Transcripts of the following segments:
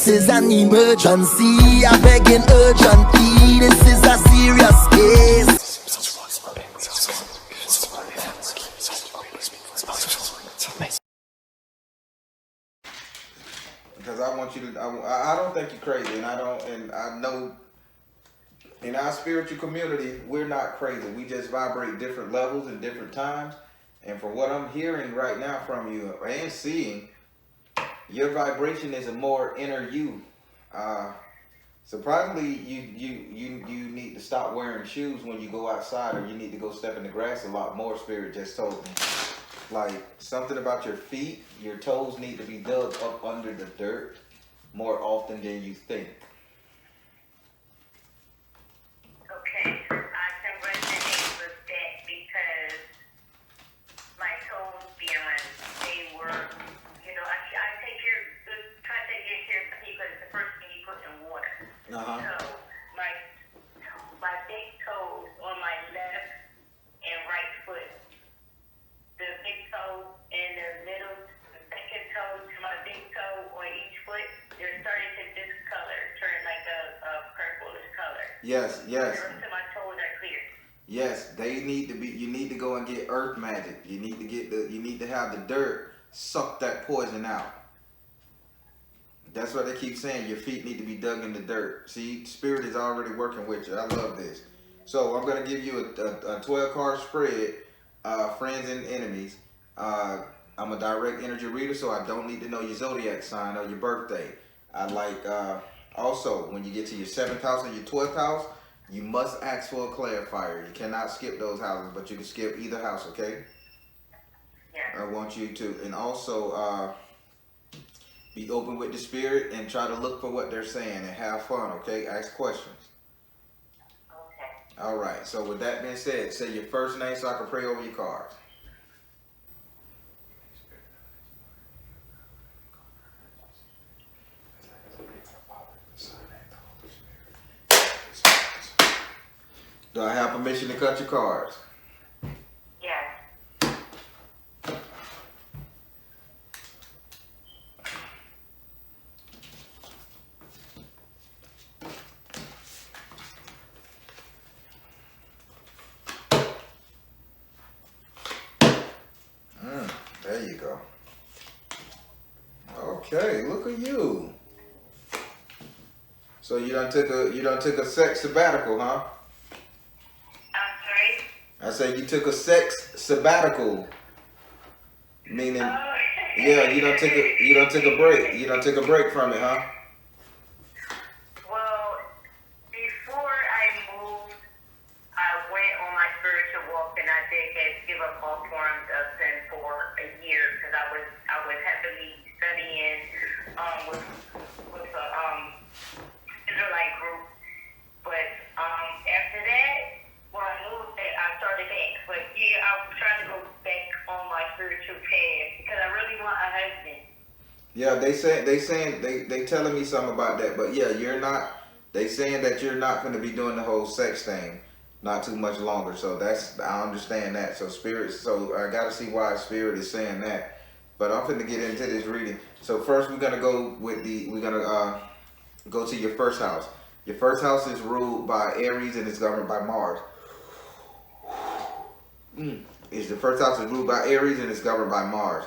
is an emergency. I begging urgently. This is a serious case. Because I want you to, I don't think you're crazy, and I know in our spiritual community, we're not crazy. We just vibrate different levels and different times. And from what I'm hearing right now from you and seeing, your vibration is a more inner you. Surprisingly, you need to stop wearing shoes when you go outside, or you need to go step in the grass a lot more, Spirit just told me. Like something about your feet, your toes need to be dug up under the dirt more often than you think. Okay, I can resonate with that because my toes feeling, they were, I take care, try to take good care of my feet because it's the first thing you put in water. So my big toes on my left and right foot, the big toe and the second toe to my big toe on each foot, they're starting to discolor, turn like a purplish color. Yes. The rest of my toes are clear. Yes, they need to be. You need to go and get earth magic. You need to have the dirt suck that poison out. That's what they keep saying. Your feet need to be dug in the dirt. See, Spirit is already working with you. I love this. So I'm gonna give you a 12-card spread. Friends and enemies. I'm a direct energy reader, so I don't need to know your zodiac sign or your birthday. I like also when you get to your 7th house and your 12th house, you must ask for a clarifier. You cannot skip those houses, but you can skip either house, okay? Yeah. I want you to, and also be open with the Spirit and try to look for what they're saying and have fun, okay? Ask questions. Okay. All right. So with that being said, say your first name so I can pray over your cards. Do I have permission to cut your cards? Yes. There you go. Okay, look at you. So you done took a sex sabbatical, huh? I'm sorry? I said you took a sex sabbatical. Meaning yeah, you done took a break. You done took a break from it, huh? Well, before I moved, I went on my spiritual walk and I did give up all forms of sin for a year because I was heavily studying with Israelite group. But after that, when I moved, I started back. But yeah, I was trying to go back on my spiritual path because I really want a husband. Yeah, they telling me something about that, but yeah, you're not. They saying that you're not going to be doing the whole sex thing, not too much longer. So I understand that. So I got to see why Spirit is saying that. But I'm finna get into this reading. So first we're gonna go go to your first house. Your first house is ruled by Aries and it's governed by Mars. The first house is ruled by Aries and it's governed by Mars.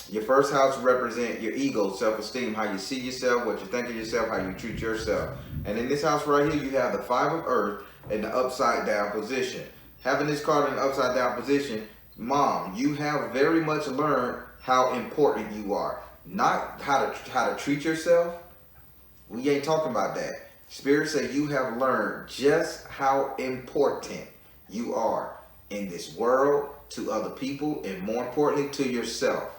Your first house represents your ego, self-esteem, how you see yourself, what you think of yourself, how you treat yourself. And in this house right here, you have the 5 of Earth in the upside down position. Having this card in the upside down position, Mom, you have very much learned how important you are. Not how to treat yourself. We ain't talking about that. Spirit say you have learned just how important you are in this world, to other people, and more importantly, to yourself.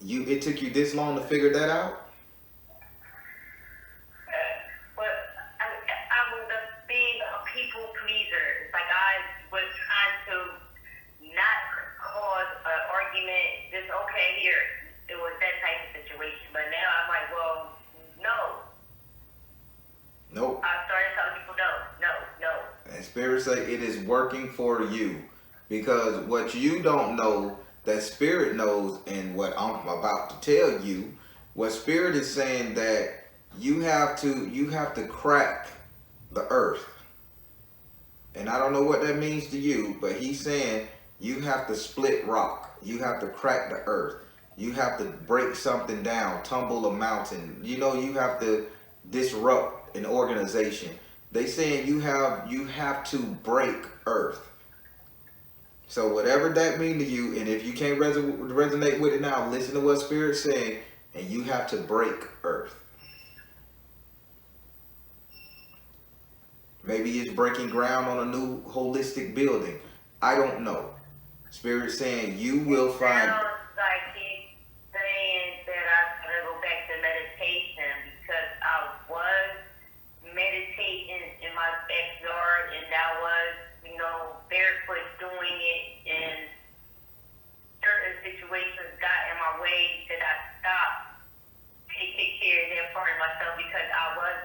It took you this long to figure that out? But I was a big people pleaser. It's like I was trying to not cause an argument. Just okay, here. It was that type of situation. But now I'm like, well, no. Nope. I started telling people no. And Spirit say it is working for you. Because what you don't know, that Spirit knows, and what I'm about to tell you, What Spirit is saying that you have to crack the earth. And I don't know what that means to you, but he's saying you have to split rock. You have to crack the earth. You have to break something down, tumble a mountain. You know, you have to disrupt an organization. They saying you have to break earth. So whatever that means to you, and if you can't resonate with it now, listen to what Spirit's saying, and you have to break earth. Maybe it's breaking ground on a new holistic building. I don't know. Spirit's saying you will find. Sounds like he's saying that I gotta go back to meditation because I was meditating in my backyard and I was, barefoot doing it, and certain situations got in my way that I stopped taking care of that part of myself because I was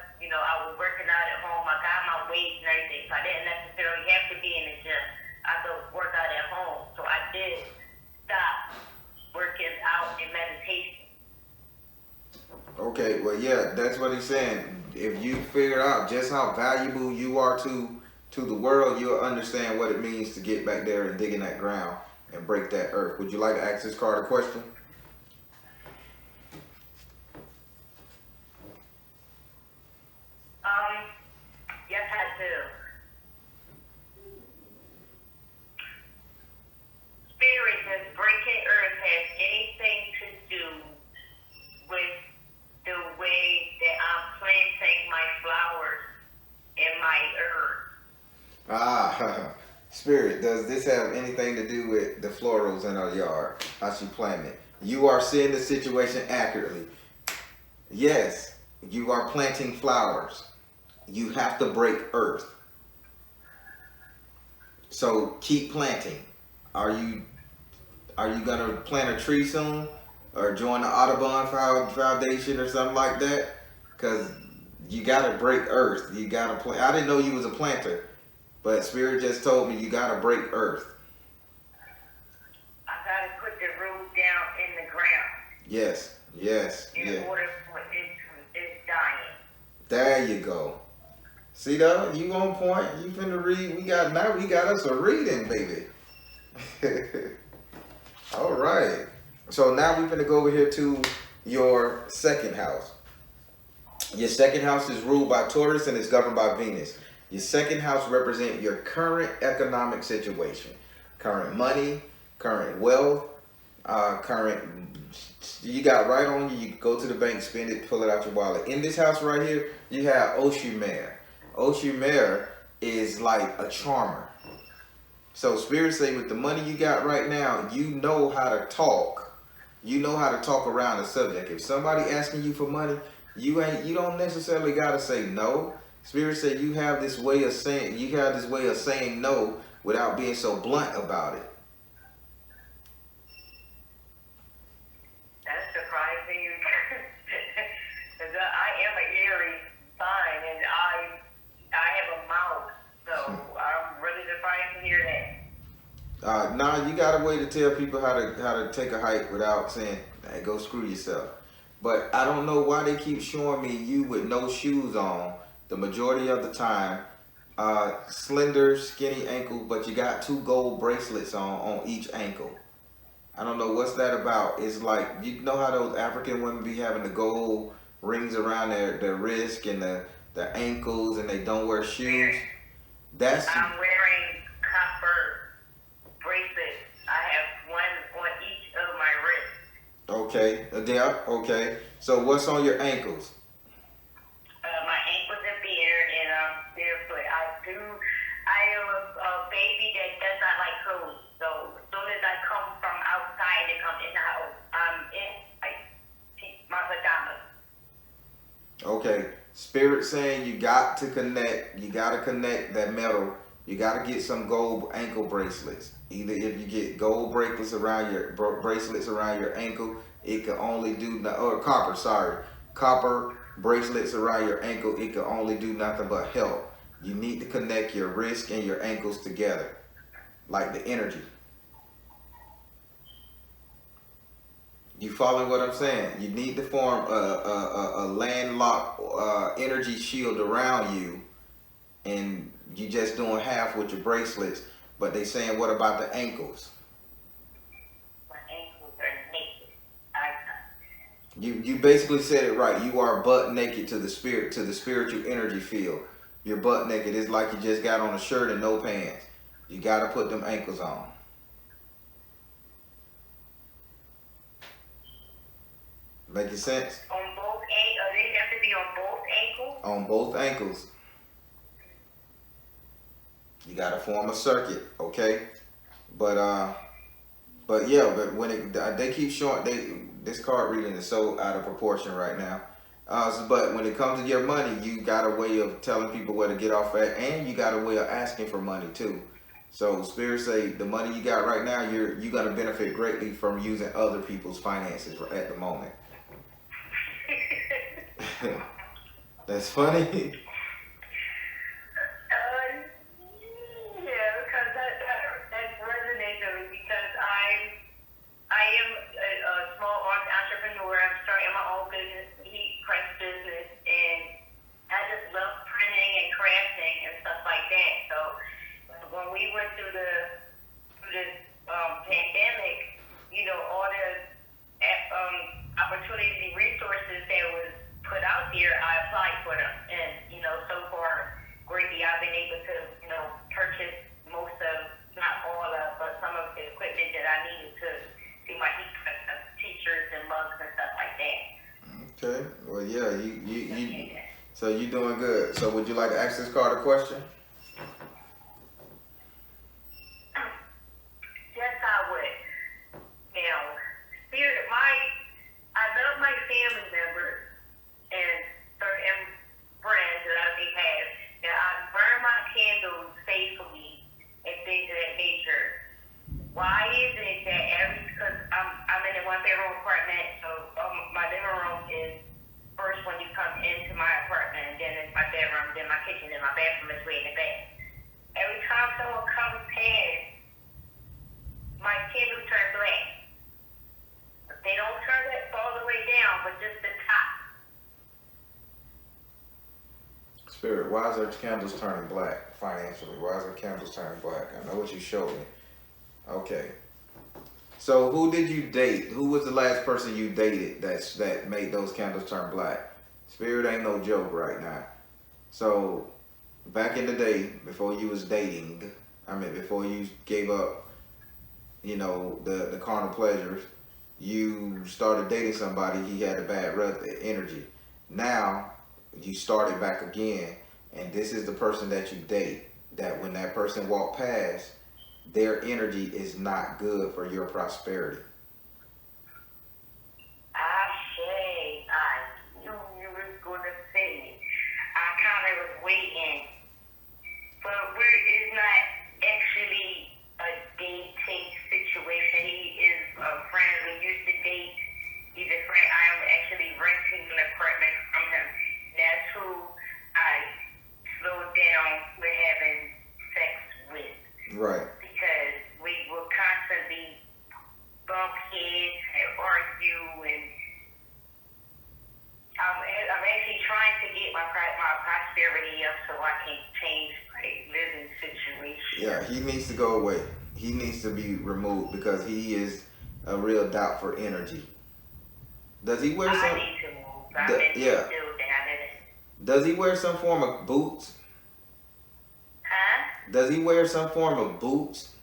working out at home. I got my weight and everything, so I didn't necessarily have to be in the gym. I could work out at home, so I did stop working out in meditation. Okay, well, yeah, that's what he's saying. If you figure out just how valuable you are to the world, you'll understand what it means to get back there and dig in that ground and break that earth. Would you like to ask this card a question? Yes, I do. Spirit, does breaking earth have anything to do with the way that I'm planting my flowers in my earth? Spirit, does this have anything to do with the florals in our yard? How she planted it? You are seeing the situation accurately. Yes, you are planting flowers. You have to break earth. So keep planting. Are you gonna plant a tree soon, or join the Audubon Foundation or something like that? Cause you gotta break earth. You gotta plant. I didn't know you was a planter, but Spirit just told me you gotta break earth. I gotta put the root down in the ground. Yes. In order for it's dying. There you go. See though, you on point. You finna read. We got us a reading, baby. All right. So now we finna go over here to your second house. Your second house is ruled by Taurus and is governed by Venus. Your second house represents your current economic situation, current money, current wealth, current. You got right on you. You can go to the bank, spend it, pull it out your wallet. In this house right here, you have Oshumare. Oshumare is like a charmer. So Spirit say with the money you got right now, you know how to talk. You know how to talk around the subject. If somebody asking you for money, you don't necessarily gotta say no. Spirit say you have this way of saying no without being so blunt about it. That's surprising because I am an Aries sign and I have a mouth, so I'm really surprised to hear that. Nah, you got a way to tell people how to take a hike without saying, hey, go screw yourself. But I don't know why they keep showing me you with no shoes on the majority of the time. Slender, skinny ankle, but you got 2 gold bracelets on each ankle. I don't know what's that about. It's like, you know how those African women be having the gold rings around their wrist and the ankles, and they don't wear shoes? I'm wearing copper bracelets. I have one on each of my wrists. Okay, yeah, okay. So what's on your ankles? My ankles are bare and I'm barefoot. I am a baby that does not like clothes. So as soon as I come from outside and come in the house, I'm in my pajamas. Okay, Spirit saying you got to connect that metal. You got to get some gold ankle bracelets. Either if you get gold bracelets around your ankle, it can only do copper bracelets around your ankle. It can only do nothing but help. You need to connect your wrist and your ankles together, like the energy. You follow what I'm saying? You need to form a landlocked energy shield around you, and you just doing half with your bracelets. But they saying, what about the ankles? My ankles are naked. You basically said it right. You are butt naked to the spirit, to the spiritual energy field. You're butt naked. It's like you just got on a shirt and no pants. You got to put them ankles on. Make sense? On both ankles? They have to be on both ankles? On both ankles. You got to form a circuit, okay? But yeah, but when they keep showing, this card reading is so out of proportion right now. But when it comes to your money, you got a way of telling people where to get off at, and you got a way of asking for money too. So Spirit say the money you got right now, you're gonna benefit greatly from using other people's finances at the moment. That's funny. Yeah, because that resonates with me because I am a small entrepreneur. I'm starting my own business, heat press business, and I just love printing and crafting and stuff like that. So when we went through this pandemic, you know, all the opportunity resources that was put out there, I applied for them, and you know, so far greatly I've been able to, you know, purchase most of, not all of, but some of the equipment that I needed to do my heat press, t-shirts and mugs and stuff like that. Okay. Well, yeah, you so you're doing good. So would you like to ask this card a question? Yes, I would. Now, Spirit, I love my family members and certain friends that I may have. That I burn my candles faithfully and things of that nature. Why is it that because I'm in a one-bedroom apartment, so my living room is first when you come into my apartment, and then it's my bedroom, then my kitchen, and my bathroom is way in the back. Every time someone comes past, my candles turn black. They don't turn that all the way down, but just the top. Spirit, why is our candles turning black financially? Why is our candles turning black? I know what you showed me. Okay. So who did you date? Who was the last person you dated that made those candles turn black? Spirit ain't no joke right now. So back in the day, before you was dating, before you gave up, you know, the carnal pleasures, you started dating somebody, he had a bad energy. Now you started back again, and this is the person that you date, that when that person walked past, their energy is not good for your prosperity. I knew you was going to say it. I kind of was waiting. But it's not actually a dating situation. He is a friend we used to date. He's a friend. I am actually renting an apartment from him. That's who I slowed down with having sex with. Right. Because we will constantly bump heads and argue, and I'm actually trying to get my prosperity up so I can change my living situation. Yeah, he needs to go away. He needs to be removed because he is a real doubt for energy. Does he wear some? I need to move. I'm in this building. Does he wear some form of boots? Huh? Does he wear some form of boots?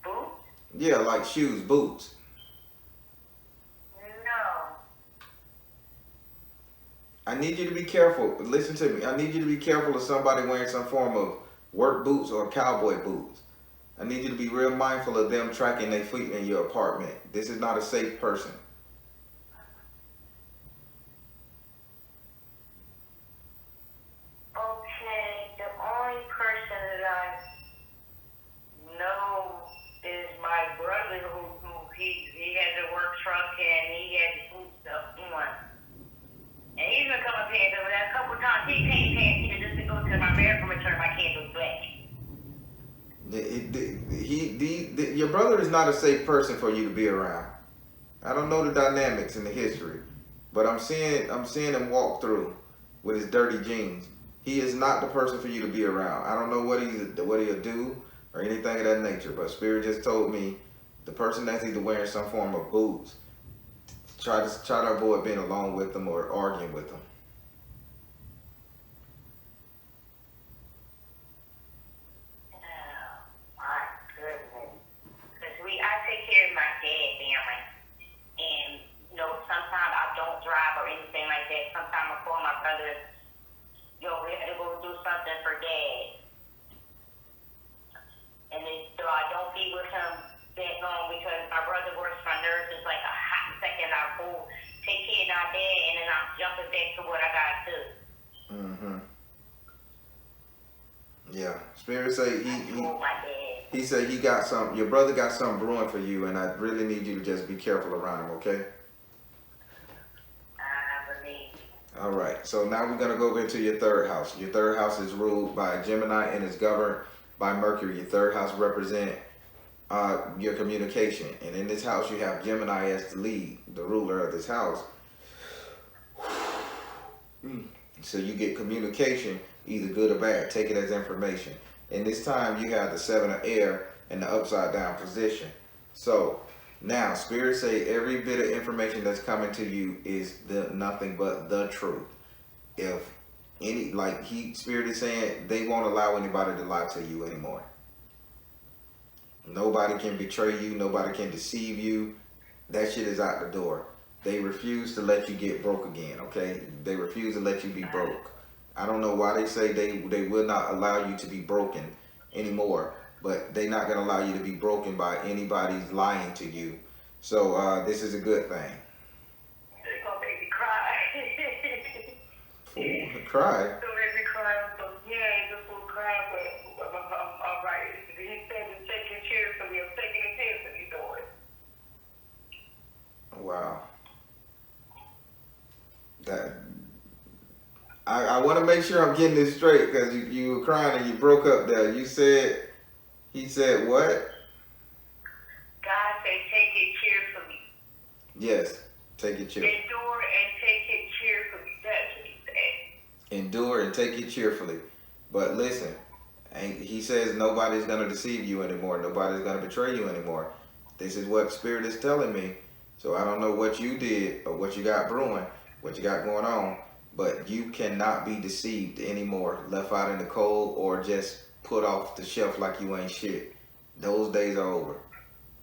Boots? Yeah, like shoes, boots. No. I need you to be careful. Listen to me. I need you to be careful of somebody wearing some form of work boots or cowboy boots. I need you to be real mindful of them tracking their feet in your apartment. This is not a safe person. Okay, the only person that I know is my brother who he has a work truck and he has boots up on. And he's been coming past over that a couple times. He came past here just to go to my bathroom and turn my candles black. Your brother is not a safe person for you to be around. I don't know the dynamics in the history, but I'm seeing him walk through with his dirty jeans. He is not the person for you to be around. I don't know what he'll do or anything of that nature, but Spirit just told me the person that's either wearing some form of boots, try to avoid being alone with them or arguing with them. Yeah, Spirit say he said he got some. Your brother got something brewing for you, and I really need you to just be careful around him. Okay. All right. So now we're gonna go over into your third house. Your third house is ruled by Gemini and is governed by Mercury. Your third house represents your communication, and in this house you have Gemini as the lead, the ruler of this house. So you get communication, either good or bad. Take it as information. And this time you have the 7 of air in the upside down position. So now Spirit say every bit of information that's coming to you is nothing but the truth. If any, Spirit is saying they won't allow anybody to lie to you anymore. Nobody can betray you. Nobody can deceive you. That shit is out the door. They refuse to let you get broke again, okay? They refuse to let you be broke. I don't know why they say they will not allow you to be broken anymore, but they're not going to allow you to be broken by anybody's lying to you. So this is a good thing. They're going to make me cry. Fool, cry? Don't make me cry. Yeah, he's a fool cry, but I'm all right. He said to take your cheers for me. I'm taking a chance and he's doing it. Wow. That I want to make sure I'm getting this straight, because you were crying and you broke up there. He said what? God said take it cheerfully. Yes, take it cheerfully. Endure and take it cheerfully. That's what he said. Endure and take it cheerfully. But listen, he says nobody's going to deceive you anymore. Nobody's going to betray you anymore. This is what Spirit is telling me. So I don't know what you did or what you got brewing, what you got going on, but you cannot be deceived anymore, left out in the cold, or just put off the shelf like you ain't shit. Those days are over.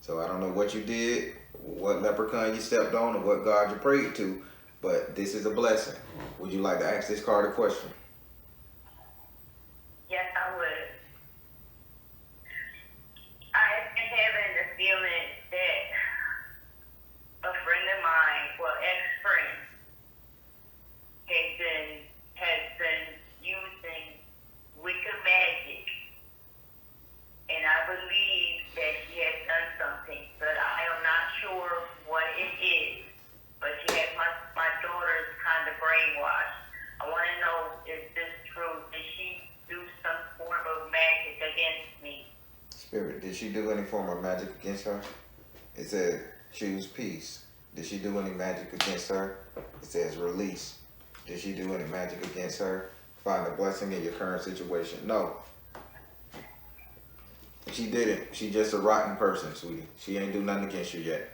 So I don't know what you did, what leprechaun you stepped on, or what God you prayed to, but this is a blessing. Would you like to ask this card a question? Yes, I would. I've been having the feeling that a friend of mine, well, ex-friend, has been using wicked magic, and I believe that she has done something, but I am not sure what it is. But she has my daughter's kind of brainwashed. I want to know, is this true? Did she do some form of magic against me? Spirit, did she do any form of magic against her? It said choose peace. Did she do any magic against her? It says release. Did she do any magic against her? Find a blessing in your current situation. No. She didn't. She just a rotten person, sweetie. She ain't do nothing against you yet.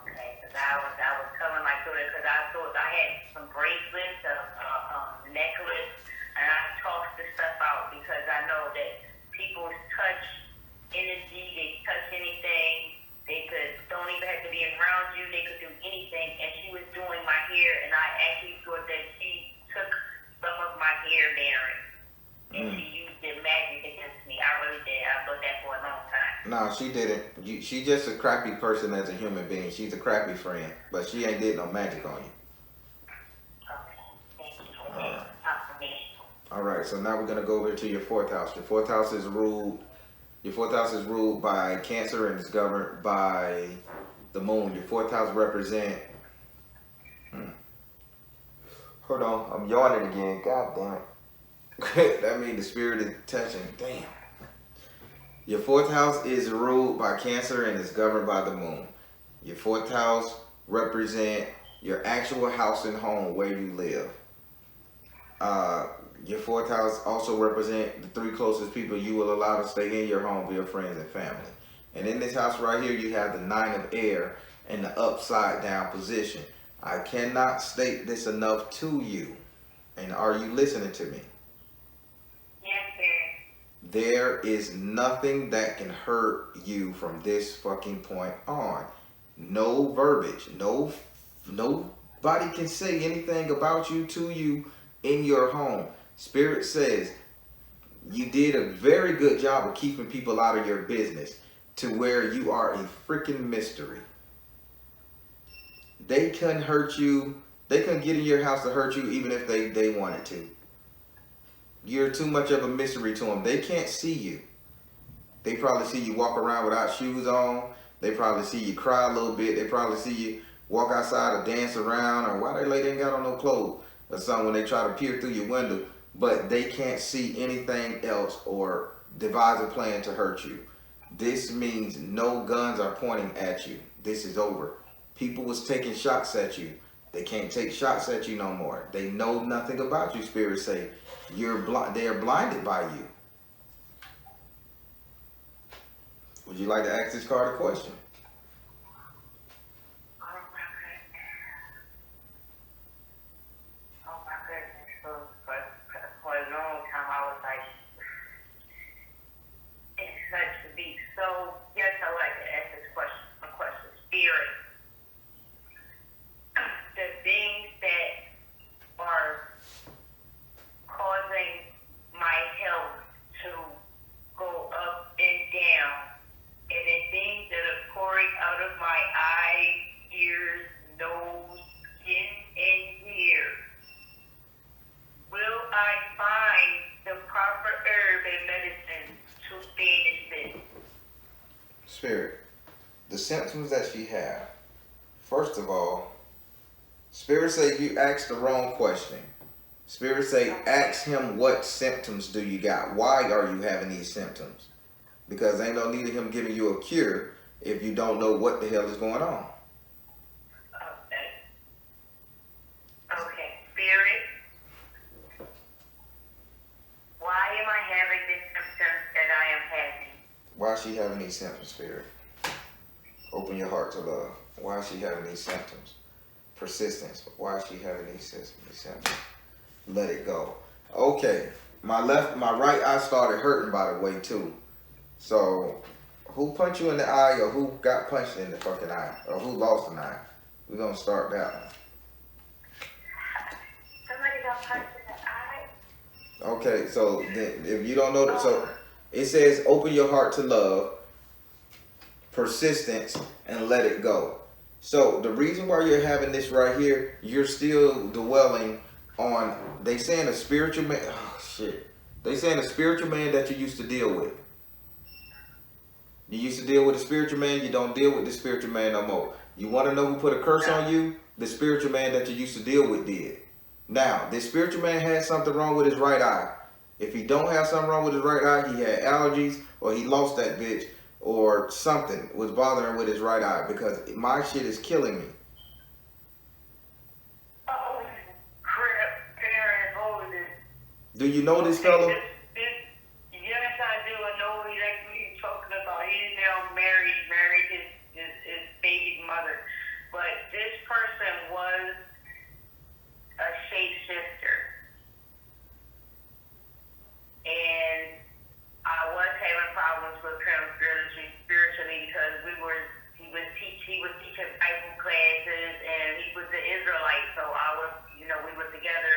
Okay, because I was telling my daughter, because I thought I had some bracelets, a necklace, and I tossed this stuff out because I know that people touch energy, they touch anything. They don't even have to be around you. They could do anything. And she was doing my hair, and I actually thought that she took some of my hair bearing, and she used the magic against me. I really did. I thought that for a long time. No, she didn't. She just a crappy person as a human being. She's a crappy friend, but she ain't did no magic on you. Okay, thank you for that confirmation. All right, so now we're gonna go over to your fourth house. Your fourth house is ruled by Cancer and is governed by the moon. Your fourth house represent. Hold on, I'm yawning again. God damn it. That means the spirit is touching. Damn. Your fourth house is ruled by Cancer and is governed by the moon. Your fourth house represent your actual house and home where you live. Your fourth house also represent the three closest people you will allow to stay in your home, your friends and family. And in this house right here, you have the 9 of air in the upside down position. I cannot state this enough to you. And are you listening to me? Yes, sir. There is nothing that can hurt you from this fucking point on. No verbiage. Nobody can say anything about you to you in your home. Spirit says you did a very good job of keeping people out of your business to where you are a freaking mystery. They couldn't hurt you. They couldn't get in your house to hurt you even if they wanted to. You're too much of a mystery to them. They can't see you. They probably see you walk around without shoes on. They probably see you cry a little bit. They probably see you walk outside or dance around, or why they ain't got on no clothes or something when they try to peer through your window. But they can't see anything else or devise a plan to hurt you. This means no guns are pointing at you. This is over. People was taking shots at you. They can't take shots at you no more. They know nothing about you. Spirits say you're blind. They are blinded by you. Would you like to ask this card a question? Spirit, the symptoms that she have. First of all, Spirit say you asked the wrong question. Spirit say ask him what symptoms do you got? Why are you having these symptoms? Because ain't no need of him giving you a cure if you don't know what the hell is going on. Okay, Spirit. Why am I having these symptoms that I am having? Why is she having these symptoms, Spirit? Open your heart to love. Why is she having these symptoms? Persistence. Why is she having these symptoms? Let it go. Okay. My right eye started hurting, by the way, too. So, who punched you in the eye, or who got punched in the fucking eye, or who lost an eye? We're gonna start that one. Somebody got punched in the eye. Okay, so then, if you don't know that, so it says open your heart to love, persistence, and let it go. So the reason why you're having this right here, you're still dwelling on, they saying a spiritual man, oh shit. They saying a spiritual man that you used to deal with. You used to deal with a spiritual man, you don't deal with the spiritual man no more. You want to know who put a curse on you? The spiritual man that you used to deal with did. Now, this spiritual man had something wrong with his right eye. If he don't have something wrong with his right eye, he had allergies, or he lost that bitch, or something was bothering with his right eye, because my shit is killing me. Oh, crap. Karen, hold it. Do you know this fellow? Yes, I do. I know exactly what you're talking about. He's now married his baby mother. But this person was a shapeshifter. And I was having problems with him spiritually because he was teaching Bible classes, and he was an Israelite, so we were together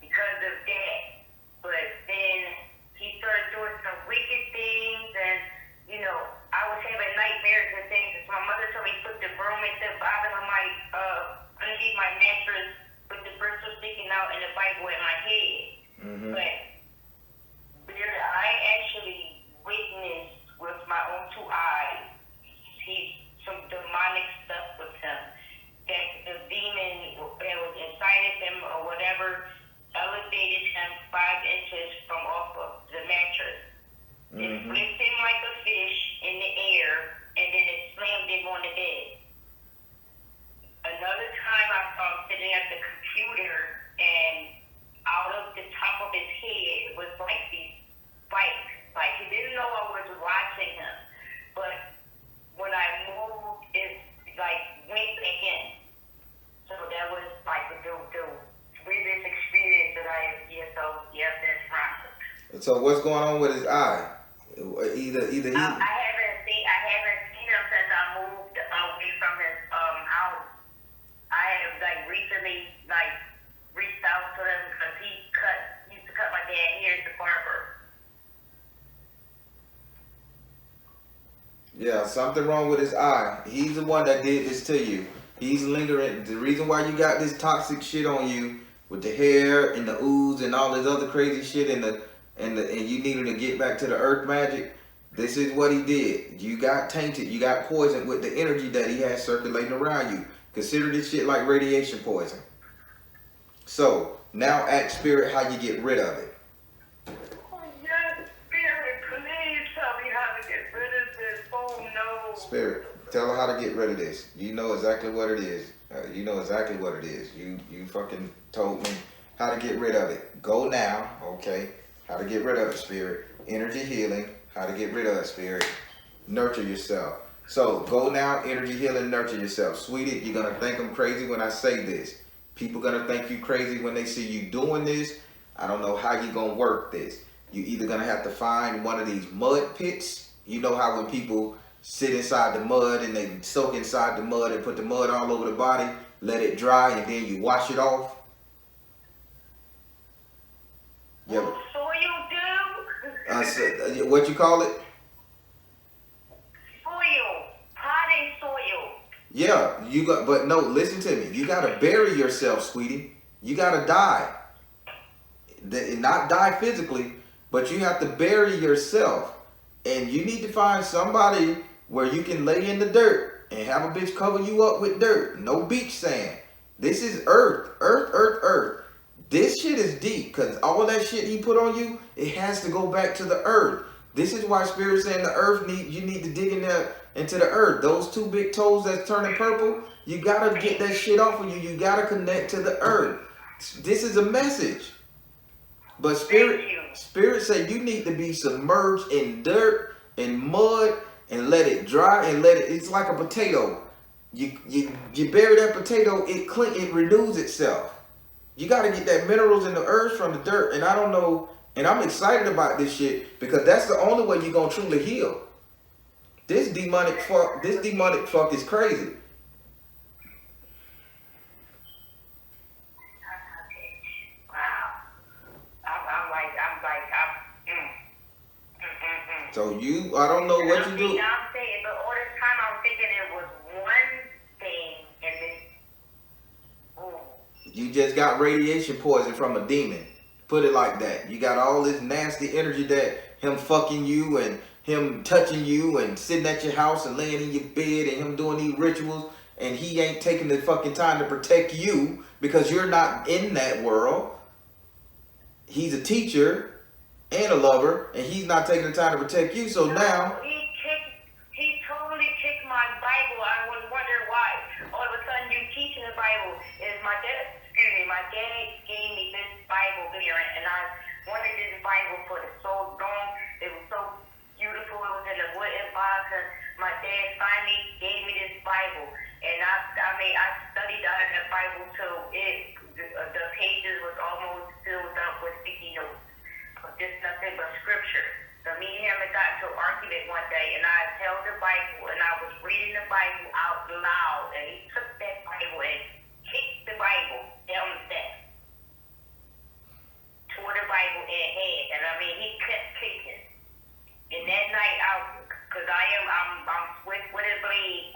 because of that. But then he started doing some wicked things, and I was having nightmares and things. So my mother told me to put the broom at the bottom of my underneath my mattress with the bristles sticking out and the Bible in my head. Mm-hmm. But I actually witnessed with my own 2 eyes some demonic stuff with him. That the demon that was inside of him or whatever elevated him 5 inches from off of the mattress. It flipped him like a fish. the computer, and out of the top of his head was like these spikes. Like he didn't know I was watching him, but when I moved, it like went back in. So that was like the weirdest experience that that's right. So what's going on with his eye? Either he. I haven't seen him since I moved away from his house. I have like recently like reached out to him because he used to cut my dad hair at the barber. Yeah, something wrong with his eye. He's the one that did this to you. He's lingering. The reason why you got this toxic shit on you with the hair and the ooze and all this other crazy shit and you needed to get back to the earth magic. This is what he did. You got tainted. You got poisoned with the energy that he has circulating around you. Consider this shit like radiation poison. So now ask Spirit how you get rid of it. Oh yes, Spirit, please tell me how to get rid of this. Oh no. Spirit, tell her how to get rid of this. You know exactly what it is. You know exactly what it is. You fucking told me how to get rid of it. Go now, okay? How to get rid of it, Spirit. Energy healing. How to get rid of it, Spirit. Nurture yourself. So go now, energy healing, nurture yourself. Sweetie, you're going to think I'm crazy when I say this. People going to think you crazy when they see you doing this. I don't know how you're going to work this. You either going to have to find one of these mud pits. You know how when people sit inside the mud and they soak inside the mud and put the mud all over the body, let it dry, and then you wash it off? Yeah. What you call it? Soil. Potting soil. Yeah, you got, but no, listen to me. You gotta bury yourself, sweetie. You gotta die. Not die physically, but you have to bury yourself. And you need to find somebody where you can lay in the dirt and have a bitch cover you up with dirt. No beach sand. This is earth. Earth, earth, earth. This shit is deep because all that shit he put on you, it has to go back to the earth. This is why Spirit's saying the earth you need to dig in there into the earth. Those two big toes that's turning purple, you gotta get that shit off of you. You gotta connect to the earth. This is a message. But Spirit say you need to be submerged in dirt and mud and let it dry and it's like a potato. You bury that potato, it renews itself. You got to get that minerals in the earth from the dirt. And I don't know, and I'm excited about this shit because that's the only way you're going to truly heal. This demonic fuck is crazy. Wow. So I don't know what you do. I'm saying, but all this time I was thinking it was one thing and then, you just got radiation poison from a demon. Put it like that. You got all this nasty energy that him fucking you and him touching you and sitting at your house and laying in your bed and him doing these rituals, and he ain't taking the fucking time to protect you because you're not in that world. He's a teacher and a lover, and he's not taking the time to protect you. So now he totally kicked my Bible. I was wondering why. All of a sudden you teaching the Bible. My dad gave me this Bible here, and I wanted this Bible for so long. It was so beautiful. It was in a wooden box, and my dad finally gave me this Bible. And I studied out of that Bible till the pages was almost filled up with sticky notes. Just nothing but scripture. So me and him had got into an argument one day, and I held the Bible, and I was reading the Bible out loud, and he took that Bible and kicked the Bible down the steps. Tore the Bible in half, and he kept kicking. And that night, because I'm swift with a blade.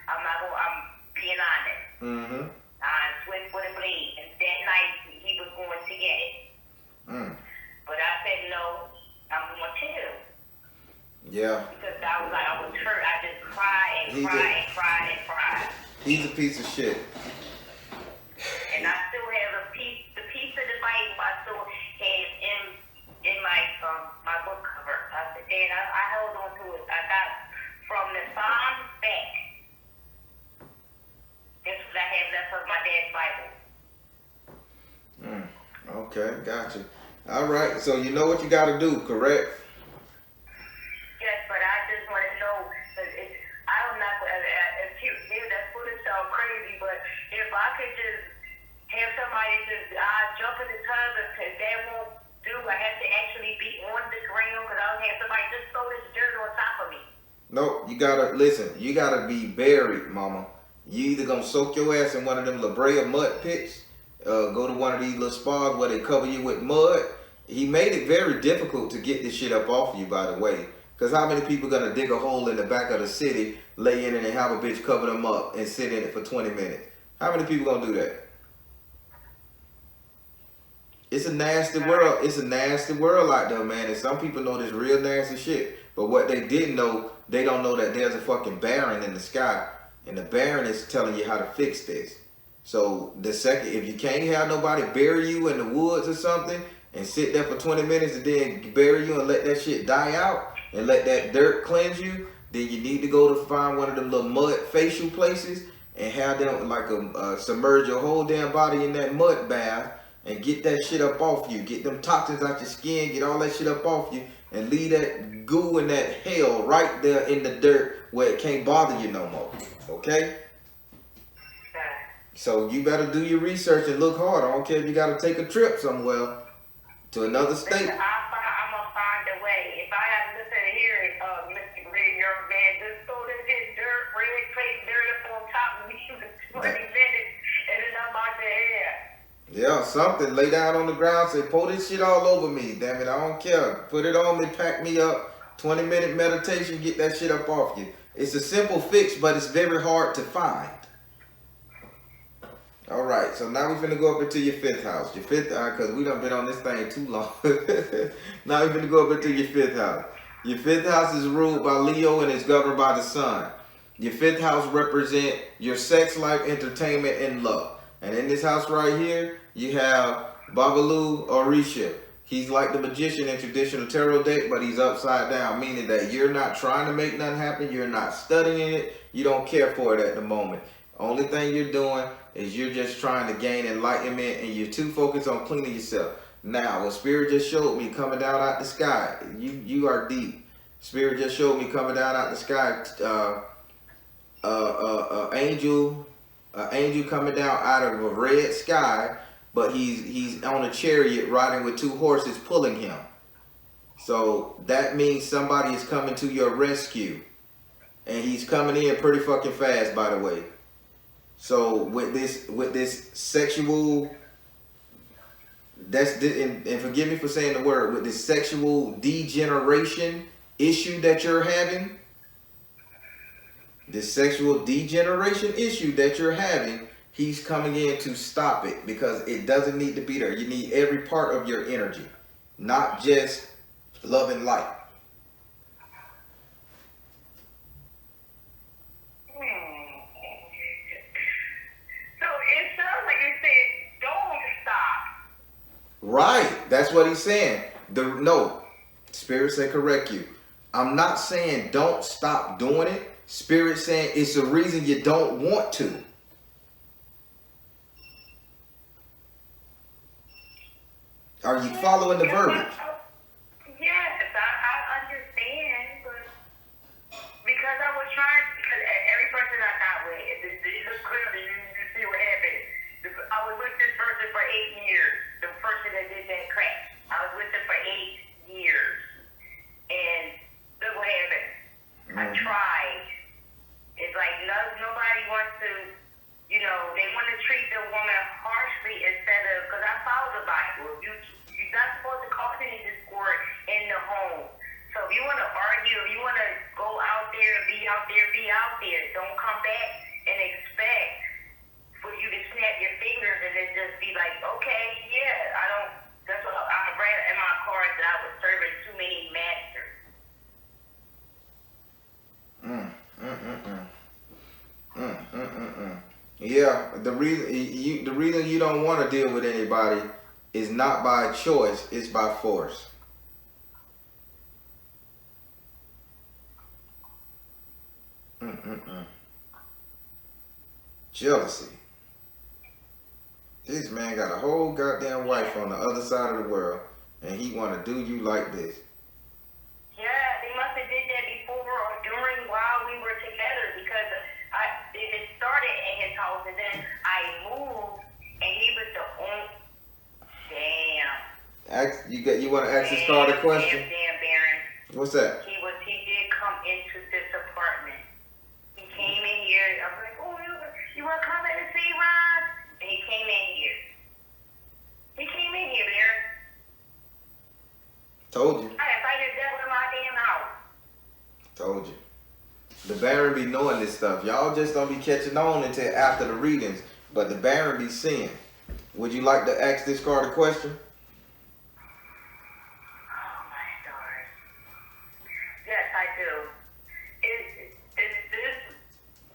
I'm being honest. Mm-hmm. I'm swift with a blade, and that night he was going to get it. But I said no. I'm going to tell. Yeah. Because I was hurt. I just cried and cried. He's a piece of shit. And I still have the piece of the Bible I still have in my book cover. I said, Dad, I held on to it. I got from the Psalms back. This is what I have left of my dad's Bible. Okay, gotcha. All right, so you know what you got to do, correct? Yes, but I just want to know, I'm not, that's going to sound crazy, but if I could just have somebody just jump in the tub, if that won't do, I have to actually be on the ground, because I don't have somebody just throw this dirt on top of me. No, you gotta listen. You gotta be buried, mama. You either gonna soak your ass in one of them La Brea mud pits, go to one of these little spas where they cover you with mud. He made it very difficult to get this shit up off you, by the way. Cause how many people gonna dig a hole in the back of the city, lay in it, and have a bitch cover them up and sit in it for 20 minutes? How many people gonna do that? It's a nasty world. It's a nasty world out there, man. And some people know this real nasty shit. But what they didn't know, they don't know that there's a fucking Baron in the sky. And the Baron is telling you how to fix this. So the second, if you can't have nobody bury you in the woods or something and sit there for 20 minutes and then bury you and let that shit die out and let that dirt cleanse you, then you need to go to find one of them little mud facial places and have them like submerge your whole damn body in that mud bath and get that shit up off you. Get them toxins out your skin, get all that shit up off you, and leave that goo and that hell right there in the dirt where it can't bother you no more. Okay? So you better do your research and look hard. I don't care if you gotta take a trip somewhere to another state. I'm gonna find a way. If I have to listen to hear it, Mr. Green, young man, just throw this dirt, really place dirt up on top of me for 20 minutes, and then I'm out the air. Yeah, something. Lay down on the ground, say, pour this shit all over me. Damn it, I don't care. Put it on me, pack me up. 20-minute meditation, get that shit up off you. It's a simple fix, but it's very hard to find. All right, so now we're finna go up into your fifth house. Your fifth, because we done been on this thing too long. Now we're finna go up into your fifth house. Your fifth house is ruled by Leo and is governed by the sun. Your fifth house represent your sex life, entertainment, and love. And in this house right here, you have Babalu Orisha. He's like the magician in traditional tarot deck, but he's upside down, meaning that you're not trying to make nothing happen. You're not studying it. You don't care for it at the moment. Only thing you're doing is you're just trying to gain enlightenment, and you're too focused on cleaning yourself. Now, what Spirit just showed me coming down out the sky, you are deep. Spirit just showed me coming down out the sky, angel coming down out of a red sky, but he's on a chariot riding with 2 horses pulling him. So that means somebody is coming to your rescue, and he's coming in pretty fucking fast, by the way. So with this sexual, and forgive me for saying the word, with this sexual degeneration issue that you're having, this sexual degeneration issue that you're having, he's coming in to stop it because it doesn't need to be there. You need every part of your energy, not just love and light. Right, that's what he's saying. No, Spirit said correct you. I'm not saying don't stop doing it. Spirit saying it's the reason you don't want to. Are you following the verbiage? Yes, I understand, but because I was trying, because every person I got with, it looks clearly, you see what happened. I was with this person for 8 years. The person that did that crack. I was with them for 8 years. And look what happened. I tried. It's like nobody wants to, they want to treat the woman harshly instead of, because I follow the Bible. You're not supposed to cause any discord in the home. So if you want to argue, if you want to go out there and be out there, be out there. Don't come back and expect for you to snap your fingers and then just be like, okay, yeah, that's what I read in my cards, that I was serving too many masters. Yeah, the reason you don't want to deal with anybody is not by choice, it's by force. Jealousy. This man got a whole goddamn wife on the other side of the world, and he want to do you like this. Yeah, they must have did that before or during while we were together because it started at his house and then I moved and he was the only. Damn. You want to ask this card a question? Damn, Baron. What's that? He did come into this apartment. He came in here. I was like, oh, you want to come in and see Ron? And he came in here. He came in here, Baron. Told you. I invited devil to my damn house. Told you. The Baron be knowing this stuff. Y'all just don't be catching on until after the readings. But the Baron be seeing. Would you like to ask this card a question? Oh my stars. Yes, I do. Is this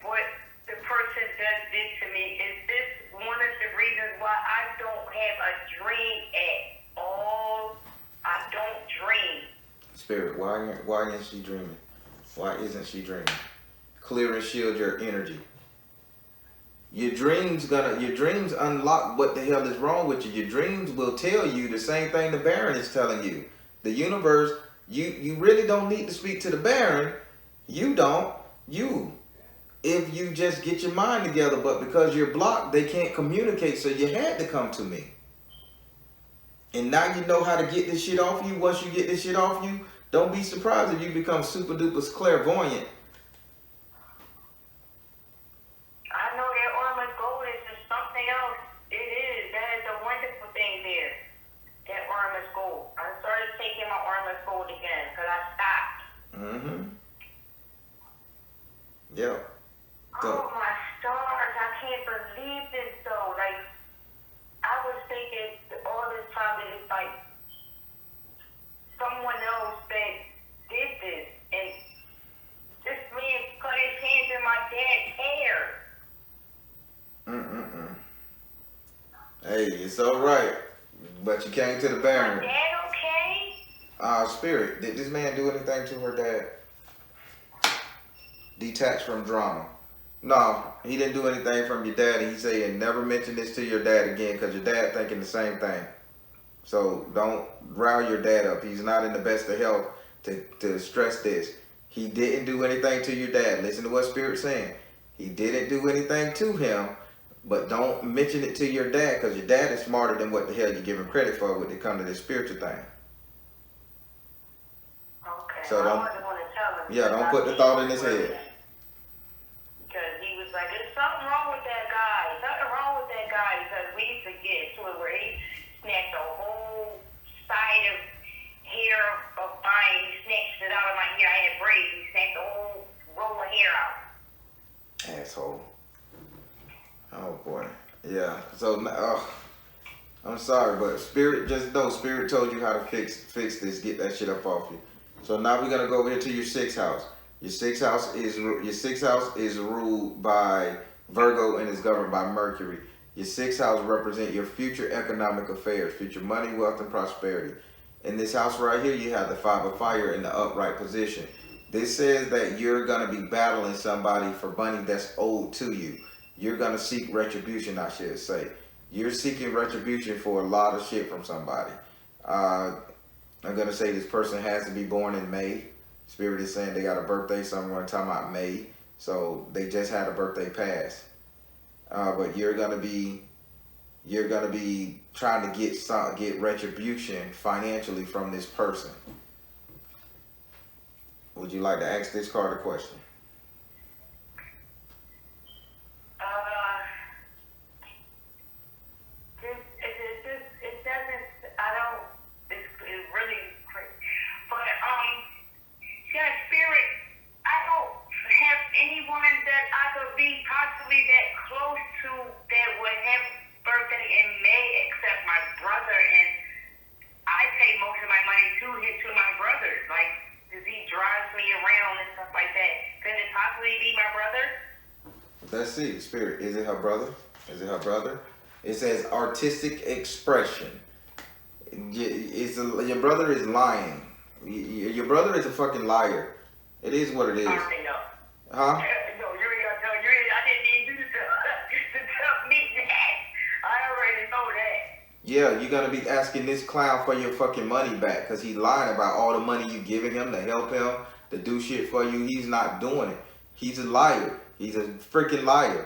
what the person that did to me? Is this one of the reasons why I don't have a dream at all? I don't dream. Spirit, why isn't she dreaming? Why isn't she dreaming? Clear and shield your energy. Your dreams unlock what the hell is wrong with you. Your dreams will tell you the same thing the Baron is telling you. The universe, you really don't need to speak to the Baron. You don't. If you just get your mind together, but because you're blocked, they can't communicate, so you had to come to me. And now you know how to get this shit off you. Once you get this shit off you, don't be surprised if you become super duper clairvoyant. I know that armor gold is just something else. It is. That is a wonderful thing there. That armor gold. I started taking my armor gold again because I stopped. Mm-hmm. Yep. Oh my stars, I can't believe this though. Like, I was thinking all this time that it's like someone else that did this. And this man cut his hands in my dad's hair. Hey, it's alright. But you came to the Baron. My dad okay? Spirit, did this man do anything to her dad? Detached from drama. No, he didn't do anything from your daddy. He said, never mention this to your dad again because your dad thinking the same thing. So don't rile your dad up. He's not in the best of health to stress this. He didn't do anything to your dad. Listen to what Spirit's saying. He didn't do anything to him, but don't mention it to your dad because your dad is smarter than what the hell you give him credit for when it comes to this spiritual thing. Okay. So I wasn't going to tell him. Yeah, don't put the thought in his head. Because he was like, there's something wrong with that guy. Something wrong with that guy. Because we used to get to it where he snatched a whole side of hair of mine. He snatched it out of my hair. I had braids. He snatched a whole roll of hair out. Asshole. Oh boy. Yeah. So I'm sorry, but Spirit, just know Spirit told you how to fix this, get that shit up off you. So now we're gonna go over here to your 6th house. Your sixth house is ruled by Virgo and is governed by Mercury. Your 6th house represents your future economic affairs, future money, wealth, and prosperity. In this house right here, you have the 5 of fire in the upright position. This says that you're going to be battling somebody for money that's owed to you. You're going to seek retribution, I should say. You're seeking retribution for a lot of shit from somebody. I'm going to say this person has to be born in May. Spirit is saying they got a birthday somewhere talking about May. So they just had a birthday pass. But you're going to be trying to get retribution financially from this person. Would you like to ask this card a question? It doesn't, I don't, it's really crazy. But, yeah, Spirit, I don't have anyone that I could be possibly that close to that would have birthday in May except my brother, and I pay most of my money to my brother. Like, he drives me around and stuff like that. Could it possibly be my brother? Let's see, Spirit. Is it her brother? Is it her brother? It says artistic expression. Your brother is lying. Your brother is a fucking liar. It is what it is. I already know. Huh? No, you ain't gonna tell. I didn't need you to tell me that. I already Yeah, you're gonna be asking this clown for your fucking money back because he's lying about all the money you giving him to help him to do shit for you. He's not doing it. He's a liar. He's a freaking liar.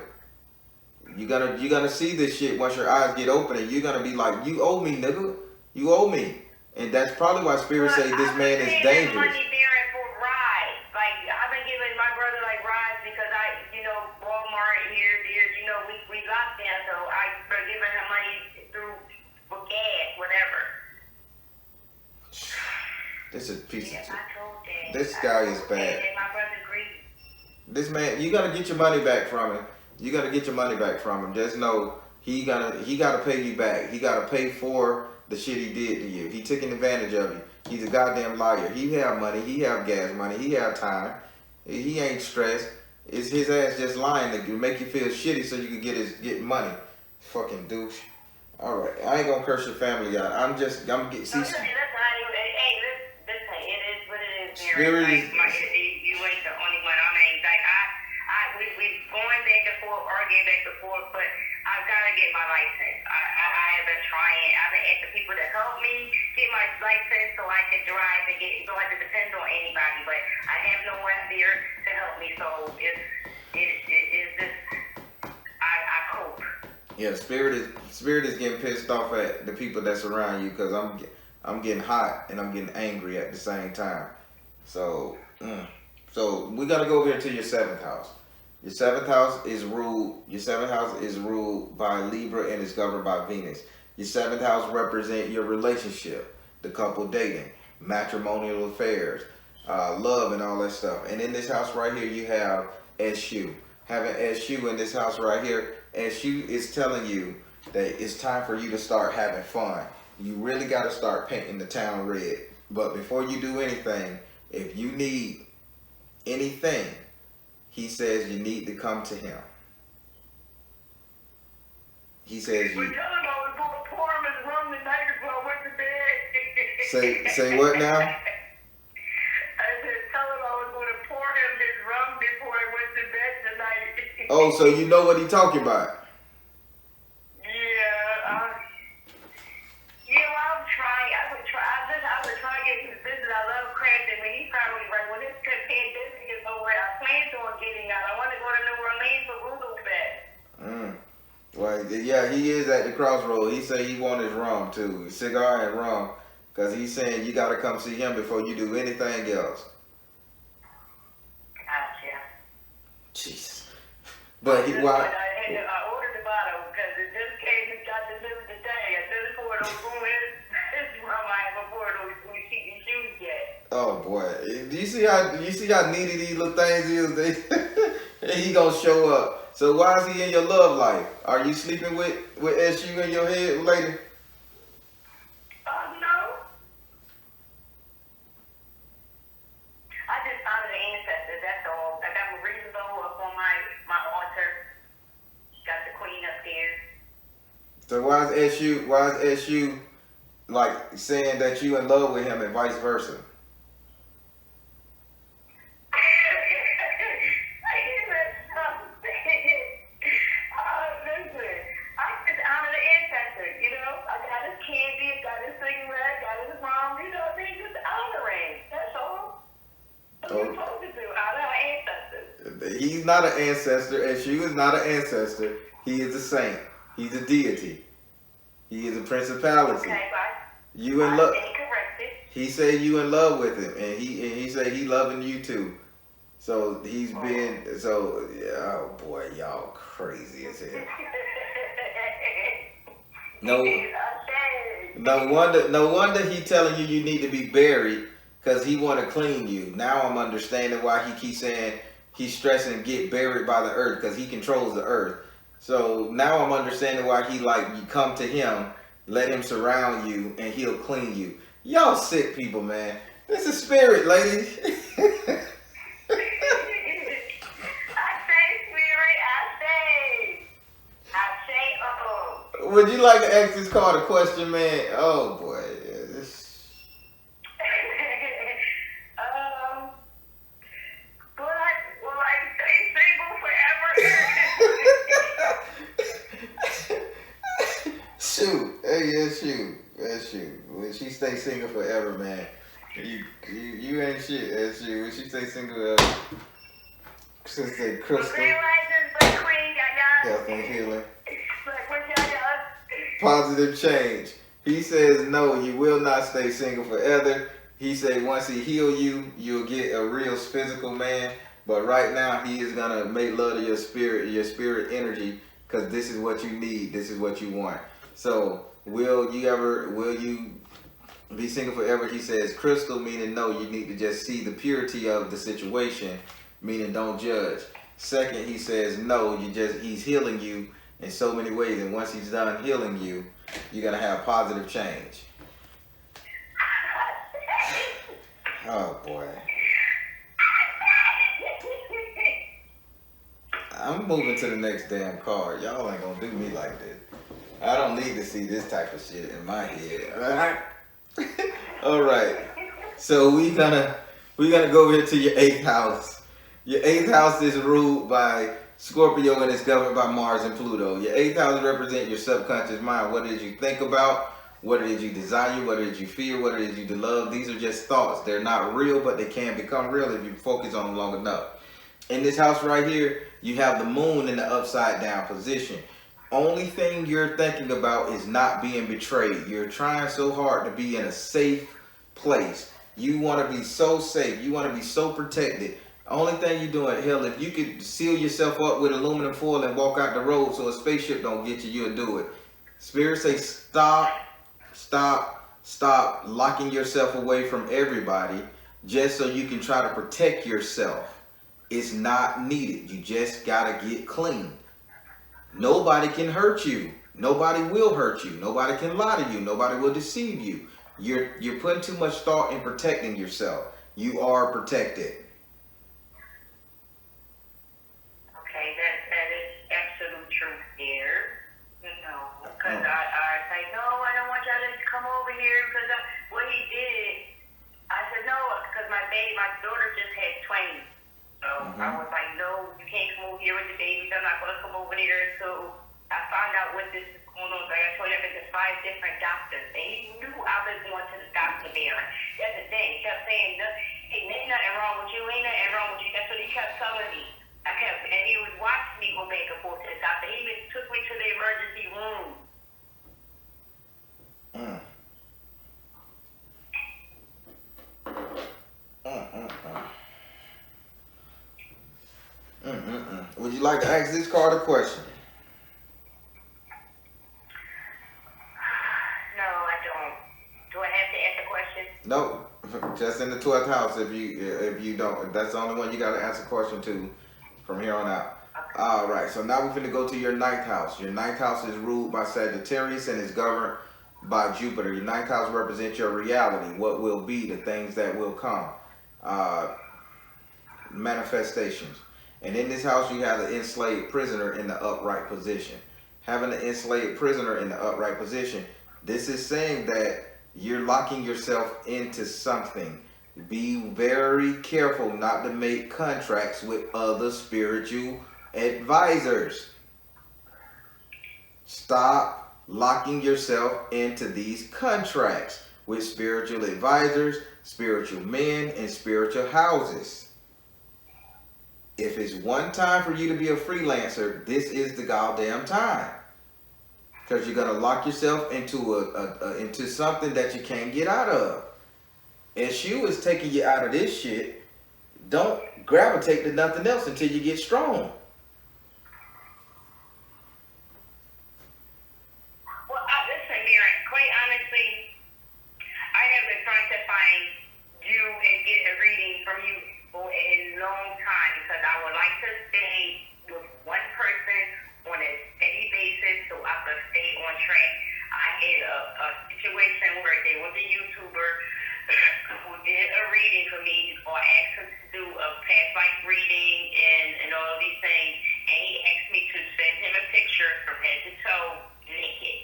You're gonna see this shit once your eyes get open, and you're gonna be like, you owe me, nigga. You owe me. And that's probably why Spirit say this man is dangerous. Money bearing for rides. Like, I've been giving my brother like rides because Walmart here, we locked down, so I've been giving him money for gas, whatever. This is a piece of shit. I told Dad. This guy is bad. My brother agreed. This man, you gotta get your money back from him. You gotta get your money back from him. Just know he gotta pay you back. He gotta pay for the shit he did to you. He took advantage of you. He's a goddamn liar. He have money. He have gas money. He have time. He ain't stressed. It's his ass just lying to make you feel shitty so you can get money. Fucking douche. All right, I ain't gonna curse your family out. I'm getting. See, Listen, it is what it is. Spirit is. You ain't the only one. I mean, like we going back and forth, arguing back and forth, but I've got to get my license. I have been trying. I've been asking people to help me get my license so I can drive and so I can depend on anybody. But I have no one there to help me, so it's just I cope. Yeah, Spirit is getting pissed off at the people that's around you because I'm getting hot and I'm getting angry at the same time. So we gotta go over here to your seventh house. Your seventh house is ruled. Your seventh house is ruled by Libra and is governed by Venus. Your seventh house represents your relationship, the couple dating, matrimonial affairs, love, and all that stuff. And in this house right here, you have SU. Having SU in this house right here, SU is telling you that it's time for you to start having fun. You really got to start painting the town red. But before you do anything, if you need anything, he says you need to come to him. He says you. Say what now? I said, tell him I was going to pour him his rum before I went to bed tonight. Oh, so you know what he talking about? I'm trying. I would try to get his business. I love crafting. When he's probably right. When this pandemic is over, I plan on getting out. I want to go to New Orleans for Voodoo Fest. Well, yeah, he is at the crossroad. He said he want his rum too, cigar and rum, because he's saying you got to come see him before you do anything else. Gotcha. Jeez. But he why? I ordered the bottle because it just came and got delivered today. I didn't pour it on his rum. I haven't poured it on his shoes yet. Oh boy, do you see how needy these little things is? He gonna show up. So why is he in your love life? Are you sleeping with SU in your head, lady? No. I just honor the ancestors. That's all. I got my reasons up on my altar. Got the queen upstairs. So why is SU like saying that you in love with him and vice versa? He's not an ancestor, and she is not an ancestor. He is a saint. He's a deity. He is a principality. Okay, you in love? He said you in love with him, and he said he loving you too. So he's been oh boy, y'all crazy as hell. No wonder he telling you need to be buried because he want to clean you. Now I'm understanding why he keeps saying he's stressing get buried by the earth because he controls the earth. So now I'm understanding why he like you come to him, let him surround you, and he'll clean you. Y'all sick people, man. This is spirit, ladies. Would you like to ask this card a question, man? Oh boy, this. Will I stay single forever? Shoot. Hey, yeah, shoot. Yeah, shoot. When she stay single forever, man. You ain't shit. That's you. When she stay single forever. Sister Crystal. Grand Rising, but Queen, y'all. Health and healing. Like, what y'all? Positive change. He says no, you will not stay single forever. He said once he heal you, you'll get a real physical man. But right now, he is gonna make love to your spirit energy, because this is what you need. This is what you want. So will you be single forever? He says crystal, meaning no, you need to just see the purity of the situation, meaning don't judge. Second, he says no, he's healing you in so many ways, and once he's done healing you, you're gonna have positive change. Oh boy. I'm moving to the next damn card. Y'all ain't gonna do me like this. I don't need to see this type of shit in my head. All right. So we gonna go here to your 8th house. Your 8th house is ruled by Scorpio and it's governed by Mars and Pluto. Your 8th house represents your subconscious mind. What did you think about? What did you desire? What did you fear? What did you love? These are just thoughts. They're not real, but they can become real if you focus on them long enough. In this house right here, you have the moon in the upside down position. Only thing you're thinking about is not being betrayed. You're trying so hard to be in a safe place. You want to be so safe. You want to be so protected. Only thing you're doing, hell, if you could seal yourself up with aluminum foil and walk out the road so a spaceship don't get you, you'll do it. Spirit say stop locking yourself away from everybody just so you can try to protect yourself. It's not needed. You just gotta get clean. Nobody can hurt you. Nobody will hurt you. Nobody can lie to you. Nobody will deceive you. You're putting too much thought in protecting yourself. You are protected. Okay, that is absolute truth there. You know, because I say, no, I don't want y'all to come over here, because what he did, I said, no, because my daughter just had twins. So I was like, no, you can't come over here with the babies. I'm not going to come over there. So I found out what this is going on. Like I told you, I've been to 5 different doctors. And he knew I was going to the doctor there. That's the thing. He kept saying, hey, ain't nothing wrong with you. Ain't nothing wrong with you. That's what he kept telling me. And he was watching me go back and forth to the doctor. He even took me to the emergency room. Would you like to ask this card a question? No, I don't. Do I have to ask a question? Nope. Just in the 12th house. If you don't, that's the only one you got to answer a question to from here on out. Okay. All right. So now we're going to go to your 9th house. Your 9th house is ruled by Sagittarius and is governed by Jupiter. Your 9th house represents your reality, what will be, the things that will come, manifestations. And in this house, you have the enslaved prisoner in the upright position. Having the enslaved prisoner in the upright position, this is saying that you're locking yourself into something. Be very careful not to make contracts with other spiritual advisors. Stop locking yourself into these contracts with spiritual advisors, spiritual men, and spiritual houses. If it's one time for you to be a freelancer, this is the goddamn time. Because you're going to lock yourself into something that you can't get out of. And Shu is taking you out of this shit. Don't gravitate to nothing else until you get strong. Well, listen, Mary, quite honestly, I have been trying to find you and get a reading from you for a long time, because I would like to stay with one person on a steady basis so I could stay on track. I had a situation where there was a YouTuber who did a reading for me, or asked him to do a past life reading and all these things, and he asked me to send him a picture from head to toe naked.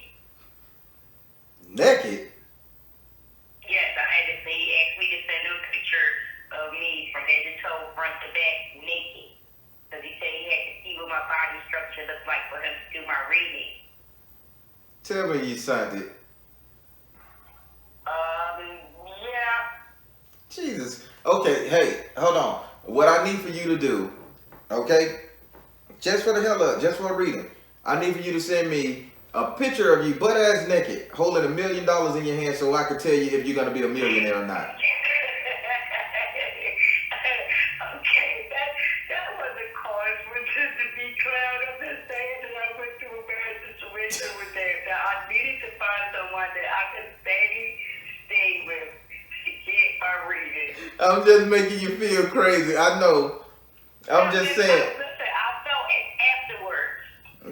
Naked? Yes, I had to say, he asked me to send him a picture of me from head to toe, front to back, naked. Because he said he had to see what my body structure looked like for him to do my reading. Tell me you signed it. Yeah. Jesus. Okay, hey, hold on. What I need for you to do, okay? Just for the hell of, just for reading, I need for you to send me a picture of you butt ass naked, holding $1 million in your hand, so I can tell you if you're gonna be a millionaire or not. Okay, that wasn't cause for just to be clown. I'm just saying that I went through a bad situation with that I needed to find someone that I could stay with to get my reading. I'm just making you feel crazy. I know. I'm just saying. Listen, I felt it afterwards.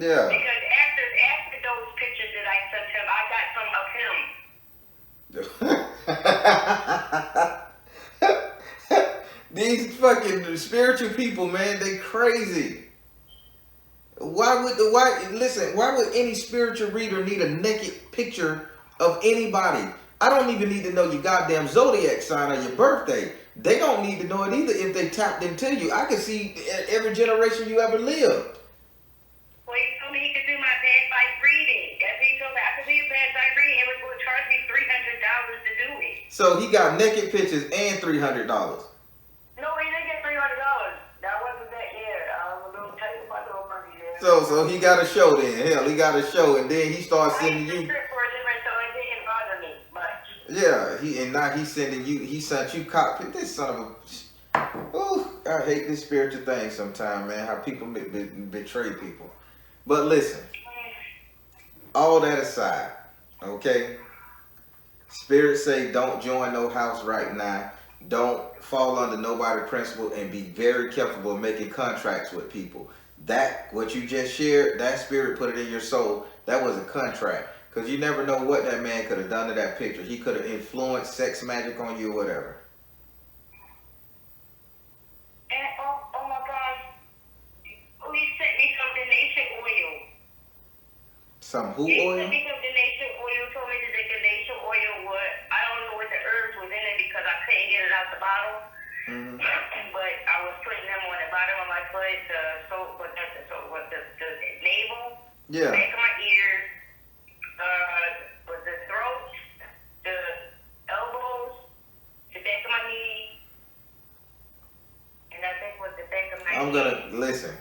Yeah. Because after those pictures that I sent him, I got some of him. These fucking spiritual people, man, they crazy. Why would any spiritual reader need a naked picture of anybody? I don't even need to know your goddamn zodiac sign or your birthday. They don't need to know it either if they tapped into you. I can see every generation you ever lived. Well, he told me he could do my bad life reading. That's what he told me. I could do your bad life reading. It was going to charge me $300 to do it. So he got naked pictures and $300. No, he didn't get $300. That wasn't that year. I was a little tight with my little money there. So he got a show then. Hell, he got a show, and then he starts sending you. Yeah, he sent you copy. This son of a. Oh, I hate this spiritual thing sometimes, man. How people betray people. But listen, all that aside, okay. Spirit say don't join no house right now. Don't fall under nobody principle, and be very careful of making contracts with people. That what you just shared, that spirit put it in your soul. That was a contract. Because you never know what that man could have done to that picture. He could have influenced sex magic on you or whatever. And oh my gosh, he sent me some donation oil. Some who He oil? sent me some donation oil, told me that the donation oil was, I don't know what the herbs was in it because I couldn't get it out the bottle. Mm-hmm. But I was putting them on the bottom of my foot, the navel, yeah, the back of my ears, with the throat, the elbows, the back of my knee, and I think with the back of my I'm gonna listen.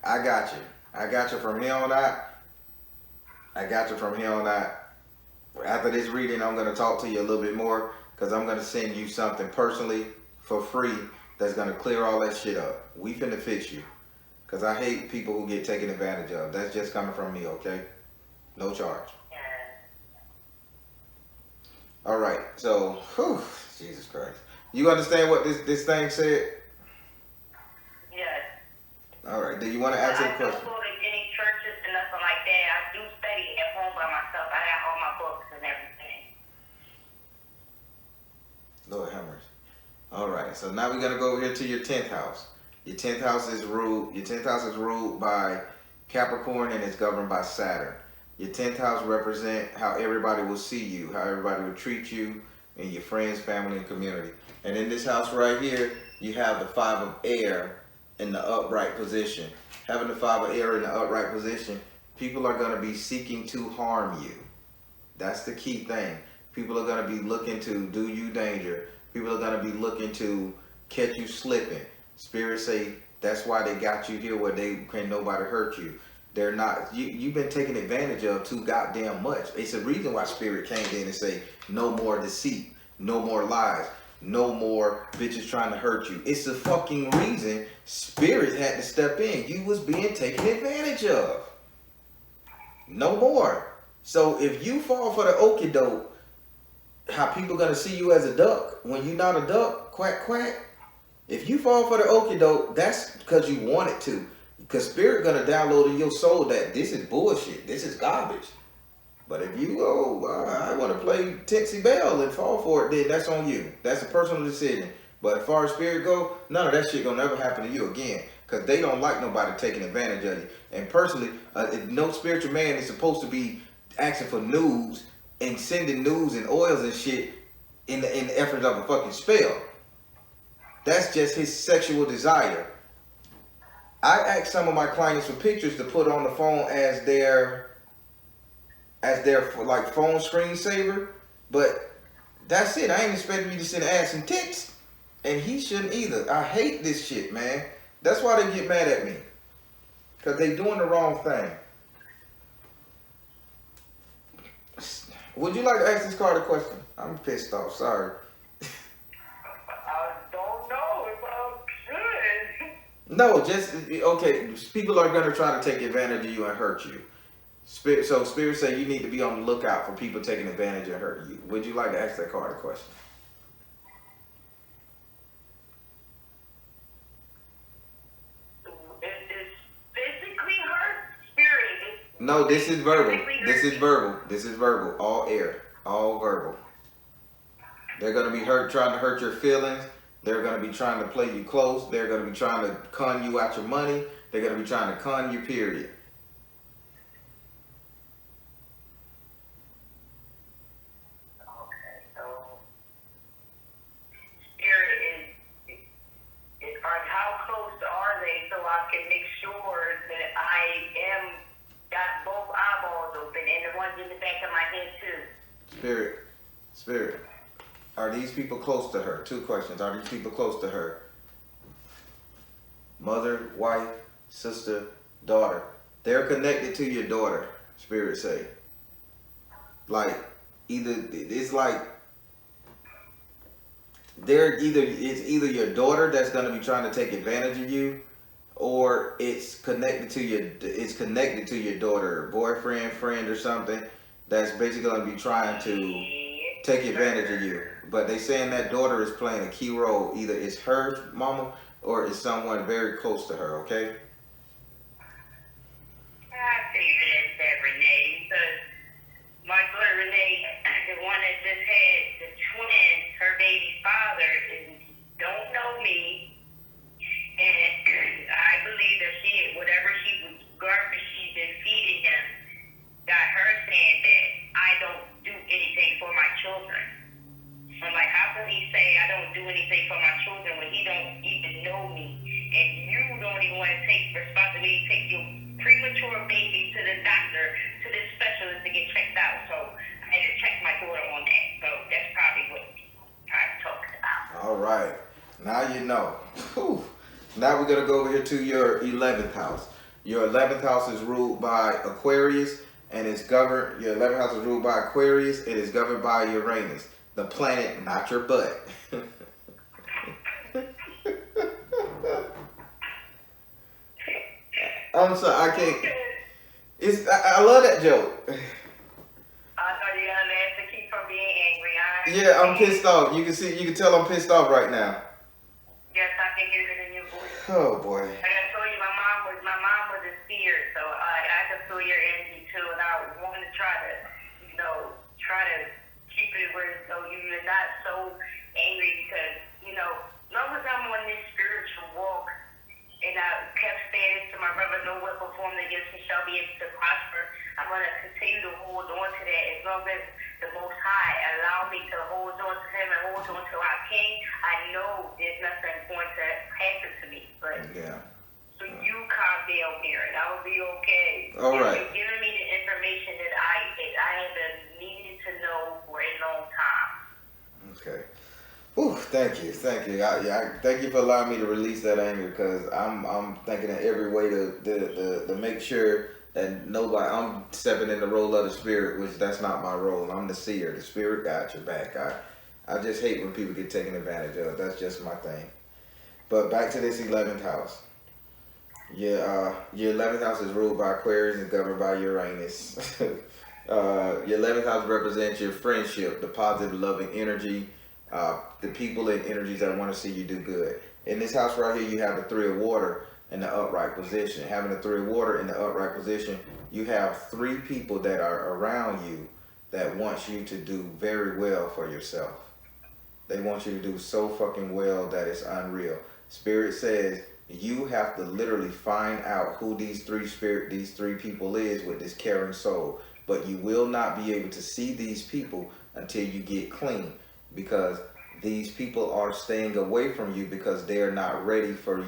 I got you from here on out. After this reading, I'm gonna talk to you a little bit more because I'm gonna send you something personally for free that's gonna clear all that shit up. We finna fix you because I hate people who get taken advantage of. That's just coming from me, okay? No charge. All right, so, Jesus Christ. You understand what this thing said? Yes. All right, do you want to ask a question? I don't go to any churches and nothing like that. I do study at home by myself. I have all my books and everything. Lord have mercy. All right, so now we're going to go over here to your 10th house. Your 10th house is ruled by Capricorn, and it's governed by Saturn. Your 10th house represent how everybody will see you, how everybody will treat you, and your friends, family, and community. And in this house right here, you have the 5 of air in the upright position. Having the 5 of air in the upright position, people are going to be seeking to harm you. That's the key thing. People are going to be looking to do you danger. People are going to be looking to catch you slipping. Spirits say that's why they got you here where they can't nobody hurt you. They're not, you've been taken advantage of too goddamn much. It's a reason why Spirit came in and say, no more deceit, no more lies, no more bitches trying to hurt you. It's the fucking reason Spirit had to step in. You was being taken advantage of. No more. So if you fall for the okie doke, how people gonna see you as a duck when you're not a duck, quack quack. If you fall for the okie doke, that's because you wanted to. Because Spirit gonna download in your soul that this is bullshit, this is garbage. But if you go, I want to play Titsy Bell and fall for it, then that's on you. That's a personal decision. But as far as Spirit go, none of that shit gonna never happen to you again. Because they don't like nobody taking advantage of you. And personally, no spiritual man is supposed to be asking for news and sending news and oils and shit in the effort of a fucking spell. That's just his sexual desire. I ask some of my clients for pictures to put on the phone as their as their like phone screensaver, but that's it. I ain't expecting you to send ass and tits, and he shouldn't either. I hate this shit, man. That's why they get mad at me, cause they doing the wrong thing. Would you like to ask this card a question? I'm pissed off. Sorry. I don't know if I should. No, just okay. People are gonna try to take advantage of you and hurt you. Spirit say you need to be on the lookout for people taking advantage and hurting you. Would you like to ask that card a question? Is physically hurt? Spirit? No, this is verbal. Physically hurt? This is verbal. This is verbal. All air. All verbal. They're gonna be trying to hurt your feelings. They're gonna be trying to play you close. They're gonna be trying to con you out your money. They're gonna be trying to con you, period. Okay, so Spirit is how close are they so I can make sure that I am got both eyeballs open and the ones in the back of my head too. Spirit. Are these people close to her? 2 questions. Are these people close to her? Mother, wife, sister, daughter. They're connected to your daughter, Spirit say. Like, it's either your daughter that's gonna be trying to take advantage of you, or it's connected to your daughter, boyfriend, friend, or something that's basically gonna be trying to take advantage of you. But they saying that daughter is playing a key role. Either it's her mama or it's someone very close to her, okay? I figured it's that Renee, because my daughter Renee, the one that just had the twins, her baby's father, don't know me, and I believe that whatever garbage she's been feeding him, got her saying that I don't do anything for my children. I'm like, how can he say I don't do anything for my children when he don't even know me, and you don't even want to take responsibility, take your premature baby to the doctor, to the specialist to get checked out. So I had to check my daughter on that. So that's probably what I'm talking about. All right. Now you know. Whew. Now we're going to go over here to your 11th house. Your 11th house is ruled by Aquarius, and it's governed, your 11th house is ruled by Aquarius, it is governed by Uranus, the planet, not your butt. I'm sorry, I can't. I love that joke. I know you gotta laugh to keep from being angry. Yeah, I'm pissed off. You can tell I'm pissed off right now. Yes, I can hear it in your voice. Oh boy. Like I told you, my mom was a seer, so I can feel your energy too, and I want to try to keep it where you're not so angry, because as long as I'm on this spiritual walk, and I kept saying to my brother, no weapon formed against me shall be able to prosper. I'm going to continue to hold on to that as long as the Most High allow me to hold on to him and hold on to our King. I know there's nothing going to happen to me. But Yeah. So you calm down here, and I'll be okay. All right. You're giving me the information that I have needed to know for a long time. Okay. Ooh, thank you. Thank you for allowing me to release that anger, because I'm thinking of every way to make sure that nobody. I'm stepping in the role of the spirit, which that's not my role. I'm the seer. The spirit got your back. I just hate when people get taken advantage of. That's just my thing. But back to this 11th house. Your 11th house is ruled by Aquarius and governed by Uranus. Your 11th house represents your friendship, the positive, loving energy. The people and energies that want to see you do good. In this house right here, you have the 3 of water in the upright position. Having the 3 of water in the upright position, you have 3 people that are around you that wants you to do very well for yourself. They want you to do so fucking well that it's unreal. Spirit says you have to literally find out who these 3 people is with this caring soul. But you will not be able to see these people until you get clean, because these people are staying away from you because you're not ready for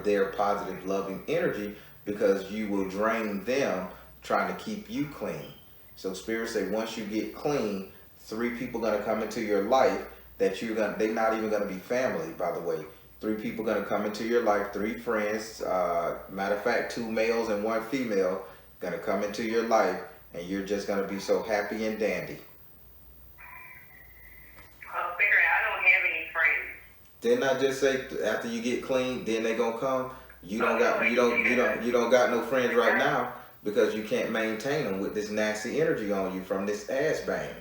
their positive, loving energy, because you will drain them trying to keep you clean. So Spirit say once you get clean, 3 people gonna come into your life that they're not even gonna be family, by the way. 3 people gonna come into your life, 3 friends, matter of fact 2 males and 1 female gonna come into your life, and you're just gonna be so happy and dandy. Oh, Barry, I don't have any friends. Didn't I just say after you get clean, then they gonna come? You don't got no friends right now because you can't maintain them with this nasty energy on you from this ass bang.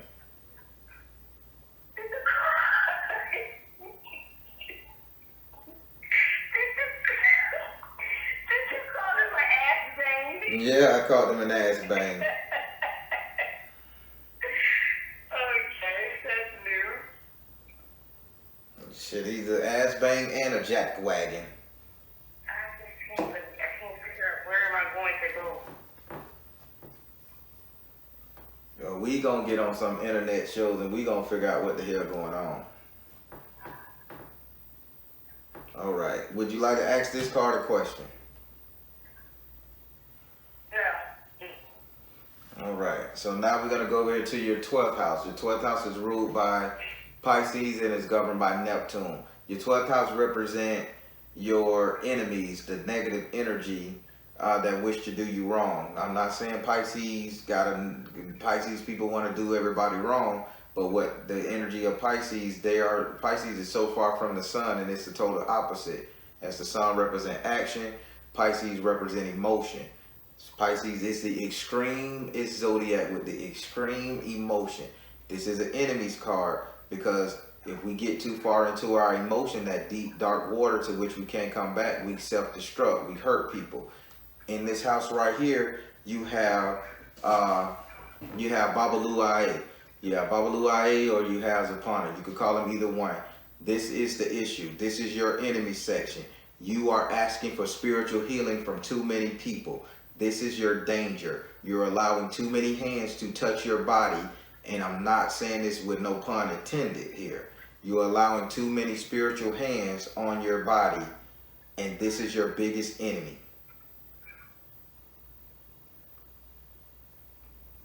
Yeah, I called him an ass bang. Okay, that's new. Shit, he's an ass bang and a jack wagon. I can't figure out where am I going to go. We gonna get on some internet shows and we gonna figure out what the hell going on. All right. Would you like to ask this card a question? All right, so now we're going to go over here to your 12th house. Your 12th house is ruled by Pisces and is governed by Neptune. Your 12th house represent your enemies, the negative energy that wish to do you wrong. I'm not saying Pisces people want to do everybody wrong, but what the energy of Pisces, Pisces is so far from the sun, and it's the total opposite. As the sun represent action, Pisces represent emotion. Pisces is the extreme, it's zodiac with the extreme emotion. This is an enemy's card because if we get too far into our emotion, that deep dark water to which we can't come back, we self-destruct, we hurt people. In this house right here, you have Babaluae. You have Babaluae or you have Zapana. You could call them either one. This is the issue. This is your enemy section. You are asking for spiritual healing from too many people. This is your danger. You're allowing too many hands to touch your body, and I'm not saying this with no pun intended here. You're allowing too many spiritual hands on your body, and this is your biggest enemy.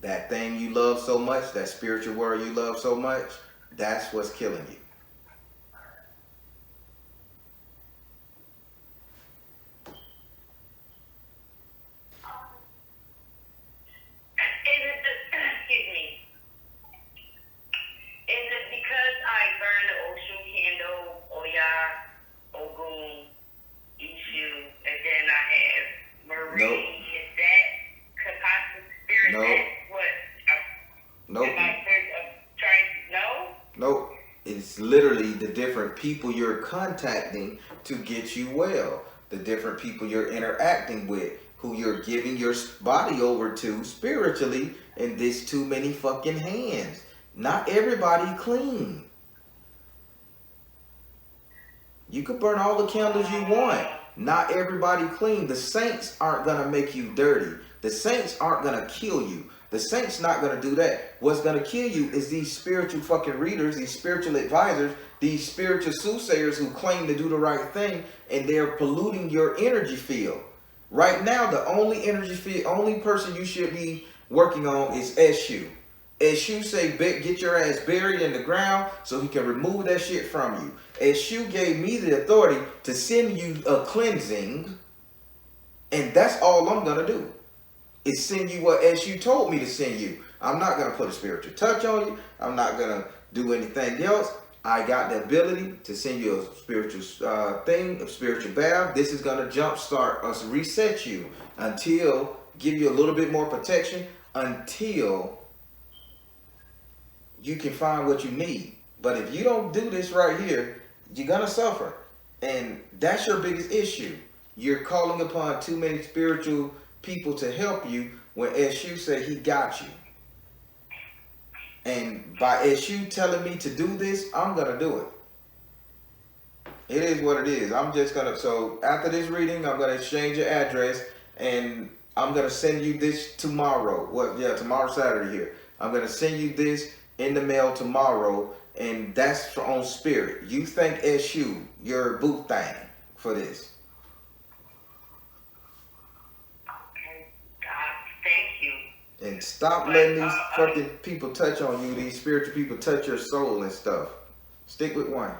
That thing you love so much, that spiritual word you love so much, that's what's killing you. Nope. It's literally the different people you're contacting to get you well. The different people you're interacting with, who you're giving your body over to spiritually, and this too many fucking hands. Not everybody clean. You could burn all the candles you want. Not everybody clean. The saints aren't going to make you dirty. The saints aren't going to kill you. The saints not going to do that. What's going to kill you is these spiritual fucking readers, these spiritual advisors, these spiritual soothsayers who claim to do the right thing, and they're polluting your energy field. Right now, the only energy field, only person you should be working on is S.O.L. S.O.L say, get your ass buried in the ground so he can remove that shit from you. S.O.L gave me the authority to send you a cleansing, and that's all I'm going to do. Is send you what S.O.L told me to send you. I'm not going to put a spiritual touch on you. I'm not going to do anything else. I got the ability to send you a spiritual thing, a spiritual bath. This is going to jumpstart us, reset you until, give you a little bit more protection until you can find what you need. But if you don't do this right here, you're going to suffer. And that's your biggest issue. You're calling upon too many spiritual people to help you when S.O.L said he got you. And by S.O.L telling me to do this, I'm going to do it. It is what it is. I'm just going to, so after this reading, I'm going to exchange your address and I'm going to send you this tomorrow. Tomorrow, Saturday here. I'm going to send you this in the mail tomorrow, and that's on spirit. You thank S.O.L your boo thing for this. Okay, God, thank you. And stop letting these fucking people touch on you. These spiritual people touch your soul and stuff. Stick with one.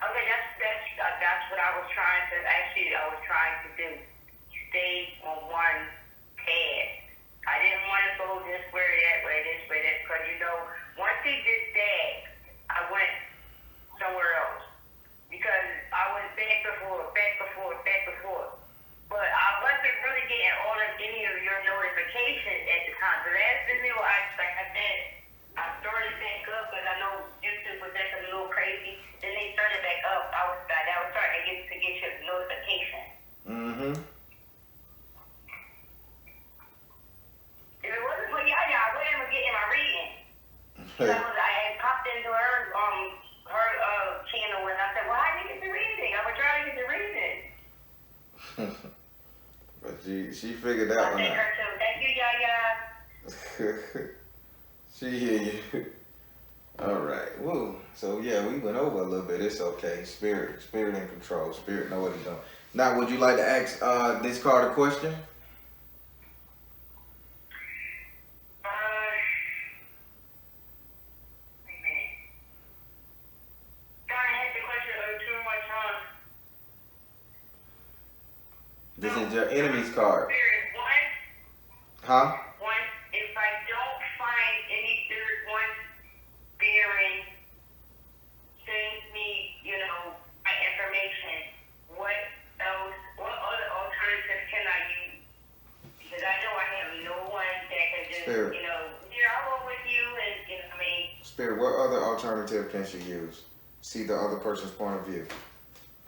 Okay, that's what I was trying to. Actually, I was trying to do. Stay on one path. I didn't want to go this way, that way, because once he did that, I went somewhere else because I was back and forth. But I wasn't really getting any of your notifications at the time. The last video, like I said, I started back up because I know YouTube was acting a little crazy. Then they started back up. I was starting to get your notification. Mm-hmm. If it wasn't for Yaya, I wouldn't even get in my reading. I had popped into her channel and I said, well, how do you get the reading? I was trying to get the reading. But she figured that one out. Thank you, Yaya. She hear you. All right. Woo. So yeah, we went over a little bit. It's okay. Spirit in control. Spirit know what he's doing. Now, would you like to ask this card a question? This is your enemy's card. Huh? If I don't find any third one bearing, send me, my information. What other alternatives can I use? Because I know I have no one that can just, Spirit. I'll go with you and, Spirit, what other alternative can she use? See the other person's point of view.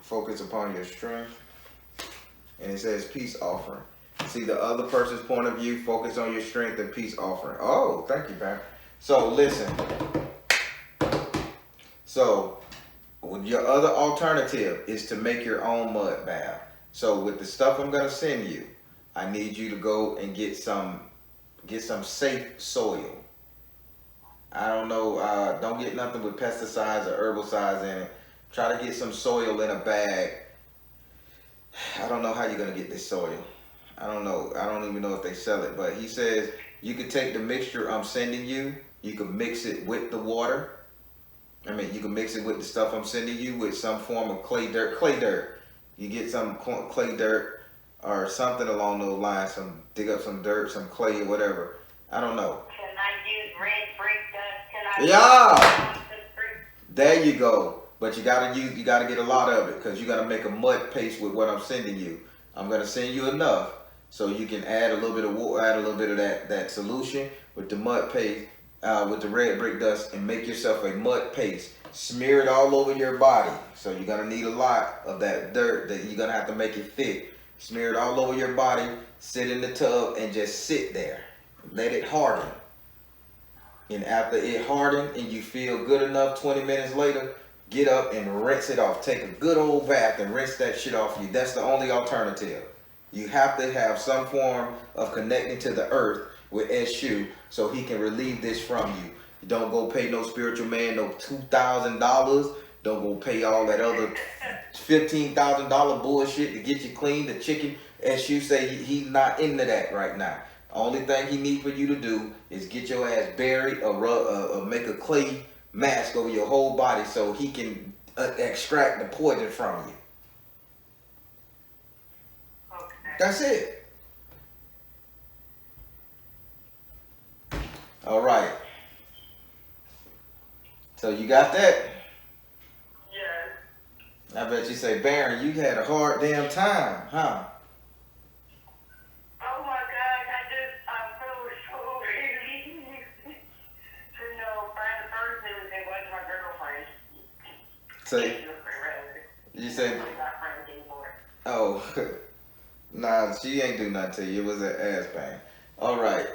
Focus upon your strength. And it says peace offering. See the other person's point of view, focus on your strength and peace offering. Oh, thank you, Pam. So listen. So your other alternative is to make your own mud bath. So with the stuff I'm gonna send you, I need you to go and get some safe soil. I don't know, don't get nothing with pesticides or herbicides in it. Try to get some soil in a bag. I don't know how you're gonna get this soil. I don't know. I don't even know if they sell it. But he says you can take the mixture I'm sending you. You can mix it with the water. You can mix it with the stuff I'm sending you with some form of clay dirt. You get some clay dirt or something along those lines. Dig up some dirt, some clay, or whatever. I don't know. Can I use red brick dust? Yeah. There you go. But you gotta get a lot of it because you gotta make a mud paste with what I'm sending you. I'm gonna send you enough so you can add a little bit of water, add a little bit of that solution with the mud paste, with the red brick dust, and make yourself a mud paste. Smear it all over your body. So you're gonna need a lot of that dirt that you're gonna have to make it thick. Smear it all over your body. Sit in the tub and just sit there. Let it harden. And after it hardened and you feel good enough, 20 minutes later, get up and rinse it off. Take a good old bath and rinse that shit off you. That's the only alternative. You have to have some form of connecting to the earth with S.O.L so he can relieve this from you. Don't go pay no spiritual man no $2,000. Don't go pay all that other $15,000 bullshit to get you clean. The chicken, S.O.L say he's not into that right now. Only thing he needs for you to do is get your ass buried or make a clay mask over your whole body so he can extract the poison from you. Okay. That's it. All right. So you got that? Yeah. I bet you say, Baron, you had a hard damn time, huh? Oh my God, I feel so relieved to find a person that wasn't my girlfriend. Say, you say, We're not friends anymore. oh, nah, she ain't do nothing to you. It was an ass bang. All right.